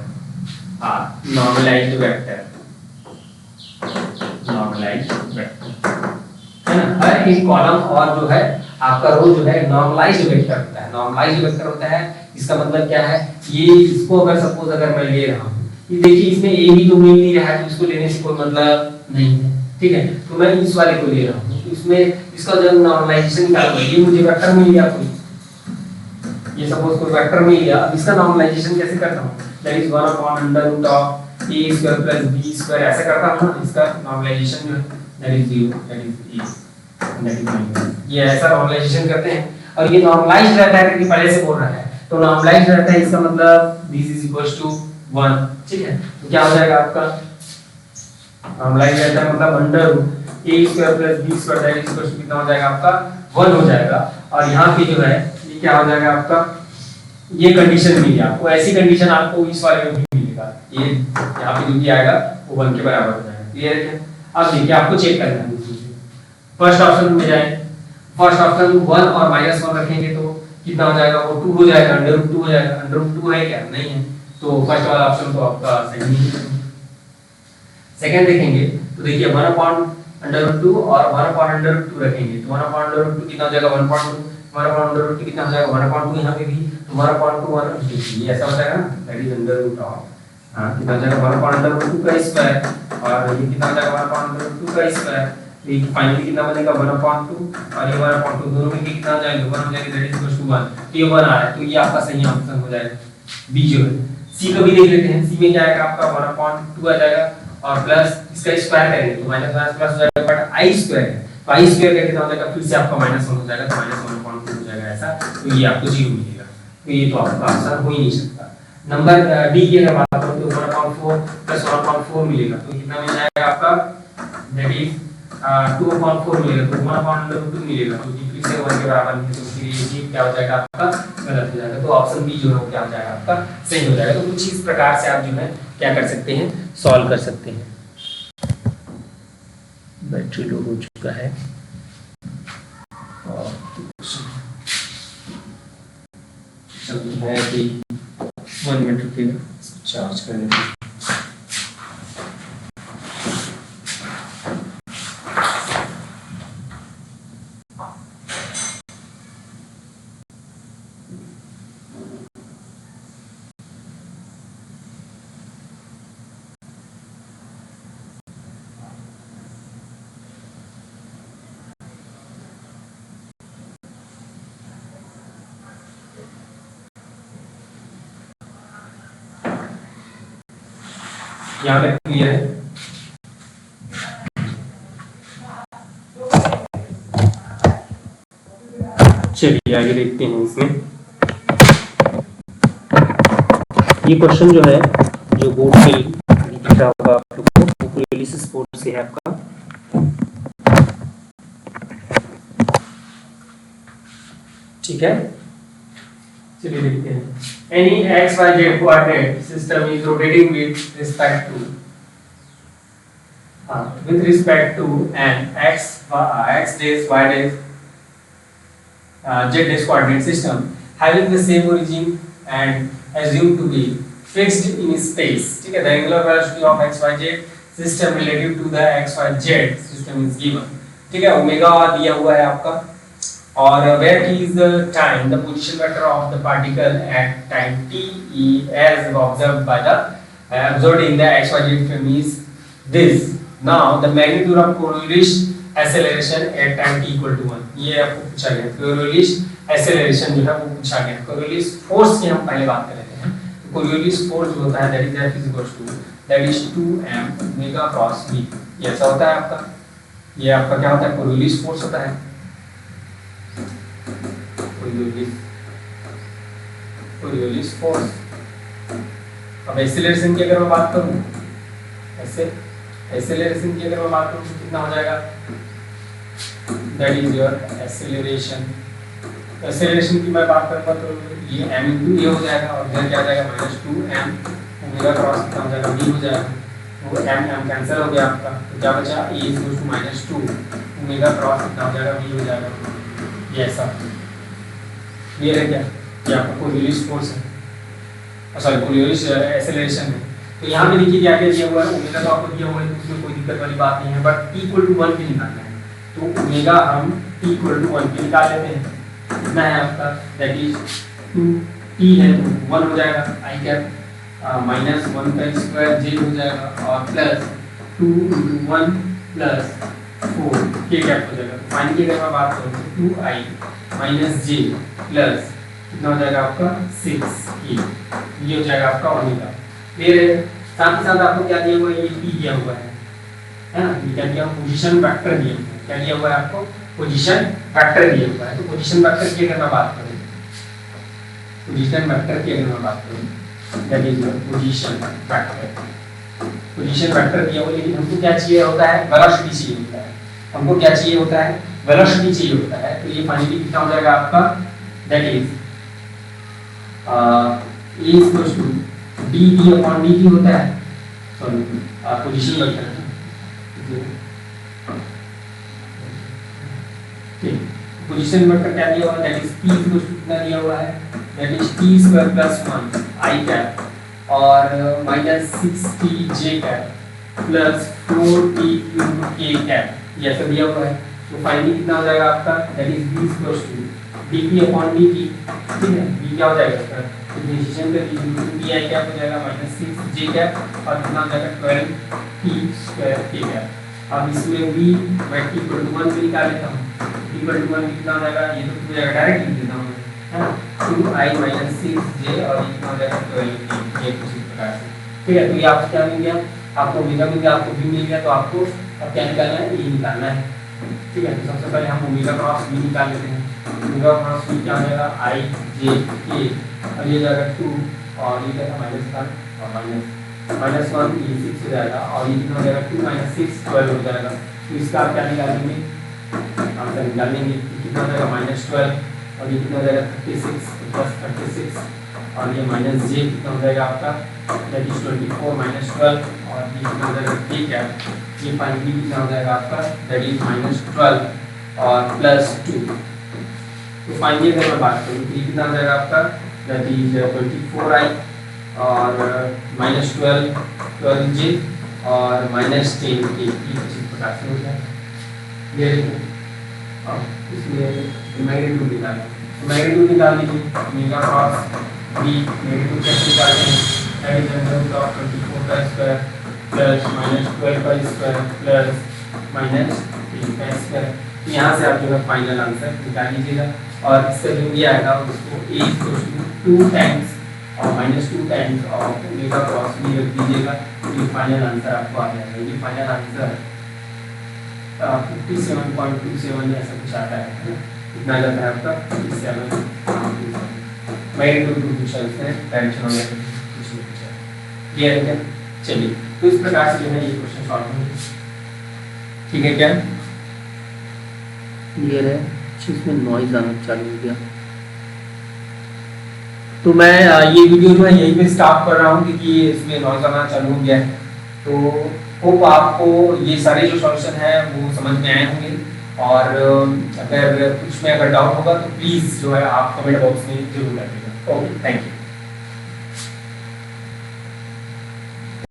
है ना। हर एक कॉलम और जो है आपका रो जो है नॉर्मलाइज्ड वेक्टर होता है, नॉर्मलाइज्ड वेक्टर होता है। इसका मतलब क्या है, ये इसको अगर सपोज अगर मैं ले रहा हूँ, ये देखिए इसमें ए भी तो मिल नहीं रहा है, तो इसको लेने से कोई मतलब नहीं है, ठीक है। तो मैं इस वाले को ले रहा हूँ, तो इसमें इसका जब नॉर्मलाइजेशन निकालूंगा, ये मुझे वेक्टर मिल गया कोई, ये सपोज कोई वेक्टर मिल गया, अब इसका नॉर्मलाइजेशन कैसे करता हूँ, दैट इज 1/√a² + b² ऐसे करता हूँ ना। इसका नॉर्मलाइजेशन जो है that is 0, that is a, that is ये ऐसा नॉर्मलाइजेशन करते हैं, और ये नॉर्मलाइज्ड रहता है क्योंकि पहले से बोल रहा है, तो नॉर्मलाइज्ड रहता है, इसका मतलब दिस इज इक्वल टू 1, ठीक है। तो क्या हो जाएगा आपका नॉर्मलाइज्ड रहता है मतलब √a² + b² that is equal to कितना हो जाएगा आपका 1 हो जाएगा, और यहाँ पे जो है ये क्या हो जाएगा आपका, ये कंडीशन मिल गया आपको, ऐसी कंडीशन आपको इस वाले में भी मिलेगा, ये यहाँ पे जो भी आएगा वो 1 के बराबर हो जाएगा। क्लियर है क्या। अब देखिए आपको चेक करना है, फर्स्ट ऑप्शन में जाए, फर्स्ट ऑप्शन 1 और -1 रखेंगे तो कितना हो जाएगा, वो 2 हो जाएगा, √2 हो जाएगा, √2 है क्या, नहीं है, तो फर्स्ट वाला ऑप्शन तो आपका सही नहीं है। सेकंड देखेंगे तो देखिए 1/√2 और 1/√2 रखेंगे तो 1/√2 कितना हो जाएगा 1/2, 1/√2 कितना हो जाएगा 1/2 यहाँ पे भी तो 1/2 ये ऐसा हो जाएगा ना, that is under root of कितना हो जाएगा 1/√2 का स्क्वायर और ये कितना हो जाएगा 1/√2 का स्क्वायर, तो ये फाइनली कितना बनेगा 1/2 और ये 1/2 दोनों मिलके कितना हो जाएगा 1 हो जाएगा, दैट इज इक्वल टू 1, तो ये 1 आ रहा है तो ये आपका सही आंसर हो जाएगा बी जो है। सी को भी देख लेते हैं, सी में क्या आएगा आपका 1/2 आ जाएगा और प्लस इसका स्क्वायर करेंगे तो माइनस माइनस प्लस हो जाएगा, बट आई स्क्वायर है तो आई स्क्वायर का कितना हो जाएगा फिर से आपका -1 हो जाएगा तो -1/2 हो जाएगा ऐसा, तो ये आपको 0 मिलेगा, तो ये तो आपका आंसर हो ही नहीं सकता। नंबर डी की अगर बात करें तो 1/4 प्लस 1/4 मिलेगा तो कितना मिल जाएगा आपका, दैट इज 2/4 मिलेगा तो 1/√2 मिलेगा तो ये फिर से 1 के बराबर नहीं है तो फिर ये क्या हो जाएगा आपका गलत हो जाएगा, तो ऑप्शन बी जो है वो क्या हो जाएगा आपका सही हो जाएगा। तो कुछ इस प्रकार से आप जो है क्या कर सकते हैं, सॉल्व कर सकते हैं। बैटरी लो हो चुका है और है कि 1 मिनट रुकिएगा चार्ज करने में। यहाँ पे क्लियर है, चलिए आगे देखते हैं। इसमें ये क्वेश्चन जो है जो बोर्ड पे दिख रहा होगा आप लोग को, वो एनालिसिस बोर्ड से है आपका। ठीक है, चलिए देखते हैं। Any x y z coordinate system is rotating with respect to an x days y days z days coordinate system having the same origin and assumed to be fixed in space. ठीक है, the angular velocity of x y z system relative to the x y z system is given. ठीक है, omega दिया हुआ है आपका और where t is the time, the position vector of the particle at time t as observed by the observed in the xyz frame is this. Now the magnitude of Coriolis acceleration at time t equal to 1, ये आपको पूछा गया। Coriolis acceleration जो है वो पूछा गया। Coriolis force की हम पहले बात कर रहे हैं, तो Coriolis force जो होता है that is F is equals to that is 2m omega cross v, ये ऐसा होता है आपका। ये आपका क्या होता है, Coriolis force होता है। Coriolis force। अब एक्सेलरेशन की अगर मैं बात करूं, एक्सेलरेशन की अगर मैं बात करूं तो कितना हो जाएगा, that is your acceleration. Acceleration की मैं बात करूंगा तो ये m into a हो जाएगा और इधर क्या आ जाएगा -2m ओमेगा क्रॉस कितना हो जाएगा v हो जाएगा, वो m कैंसिल हो गया आपका, तो क्या बचा a इज -2 ओमेगा क्रॉस कितना हो जाएगा v हो जाएगा, ये ऐसा ये है क्या, ये आपका कोरियोलिस फोर्स है, सॉरी कोरियोलिस एक्सेलरेशन है। तो यहाँ पे देखिए क्या क्या दिया हुआ है, ओमेगा तो आपको दिया हुआ है तो उसमें कोई दिक्कत वाली बात नहीं है, बट t = 1 पे निकालना है तो ओमेगा हम t = 1 पे निकाल लेते हैं। कितना है आपका, दैट इज 2t है तो 1 हो जाएगा i कैप -1 का स्क्वायर j हो जाएगा और प्लस 2 × 1 प्लस 4 k कैप हो जाएगा। फाइनली अगर मैं बात करूँ तो 2i - j प्लस कितना हो जाएगा आपका 6k, ये हो जाएगा आपका ओमेगा। फिर साथ ही साथ आपको क्या दिया हुआ है, ये p दिया हुआ है ना, ये क्या दिया हुआ, पोजीशन वेक्टर दिया हुआ है। क्या दिया हुआ है आपको, पोजीशन वेक्टर दिया हुआ है। तो पोजीशन वेक्टर की अगर मैं बात करूं, पोजीशन वेक्टर की अगर मैं बात करूं that is position vector. Position vector दिया हुआ, लेकिन हमको क्या चाहिए होता है, वेलोसिटी चाहिए होता है। हमको क्या चाहिए होता है, वेलोसिटी चाहिए होता है। तो ये फाइनली कितना हो जाएगा आपका, that is a equals to dt/dt होता है, सॉरी पोजीशन वेक्टर है ठीक। पोजीशन वेक्टर क्या दिया हुआ है, that is p equals to कितना दिया हुआ है, that is t² + 1 i cap और -6t j cap plus 4t cube k cap, ये ऐसा दिया हुआ है। तो फाइनली कितना हो जाएगा आपका, that is b equals to dp upon dt, ठीक है। b क्या हो जाएगा इसका, तो डिफरेंशिएशन कर दीजिए, pi कैप हो जाएगा माइनस 6j कैप और कितना हो जाएगा 12t स्क्वायर k कैप। अब इसमें b मैं t इक्वल टू 1 पे निकाल लेता हूँ, t इक्वल टू 1 कितना हो जाएगा, ये तो हो जाएगा डायरेक्ट लिख देता हूँ, है ना, 2i माइनस 6j और ये कितना हो जाएगा 12t, ये कुछ इस प्रकार से, ठीक है। तो ये आपको क्या मिल गया, आपको ओमेगा मिल गया, आपको b मिल गया, तो आपको अब क्या निकालना है, e निकालना है, ठीक है। तो सबसे पहले हम ओमेगा क्रॉस b निकाल लेते हैं। ओमेगा क्रॉस b क्या हो जाएगा, i j k और ये जाएगा 2 और ये क्या था -1 और -1 ये 6 हो जाएगा और ये कितना हो जाएगा 2 - 6 12 हो जाएगा। तो इसका आप क्या निकालेंगे, आंसर निकालेंगे, कितना हो जाएगा -12 और ये कितना हो जाएगा 36 प्लस 36 और ये माइनस j कितना हो जाएगा आपका, दैट इज 24 - 12 और ये कितना हो जाएगा ठीक है, ये फाइनली कितना हो जाएगा आपका, दैट इज -12 और प्लस 2। तो फाइनली अगर मैं बात करूँ तो ये कितना हो जाएगा आपका, दैट इज 24i और -12j और -10k, इसी प्रकार से हो जाएगा। ये इसमें मैग्नीट्यूड निकालना, मैग्नीट्यूड निकाल लीजिए, ओमेगा क्रॉस b मैग्नीट्यूड कैसे निकालते हैं, that is under root of 24 का स्क्वायर प्लस -12 का स्क्वायर प्लस -3 का स्क्वायर। यहाँ से आप जो है फाइनल आंसर निकाल लीजिएगा और इसका जो ये आएगा उसको a इक्वल टू 2 टाइम्स और -2 times of omega cross b रख दीजिएगा, ये फाइनल आंसर आपको आ जाएगा। ये फाइनल आंसर 57.27 ऐसा कुछ आता है, कितना जाता है आपका 57.27। मैग्नीट्यूड टू डिस्टेंस है, डायरेक्शन हो गया कुछ नहीं पूछा, क्लियर है क्या। चलिए तो इस प्रकार से जो है ये क्वेश्चन सॉल्व होंगे, ठीक है क्या, क्लियर है। इसमें नॉइज आना चालू हो गया, तो मैं ये वीडियो जो है यहीं पे स्टॉप कर रहा हूँ क्योंकि इसमें नॉइज आना चालू हो गया है। तो होप आपको ये सारे जो सॉल्यूशन है वो समझ में आए होंगे और अगर कुछ में अगर डाउट होगा तो प्लीज़ जो है आप कमेंट बॉक्स में जरूर रखिएगा। Okay, thank you.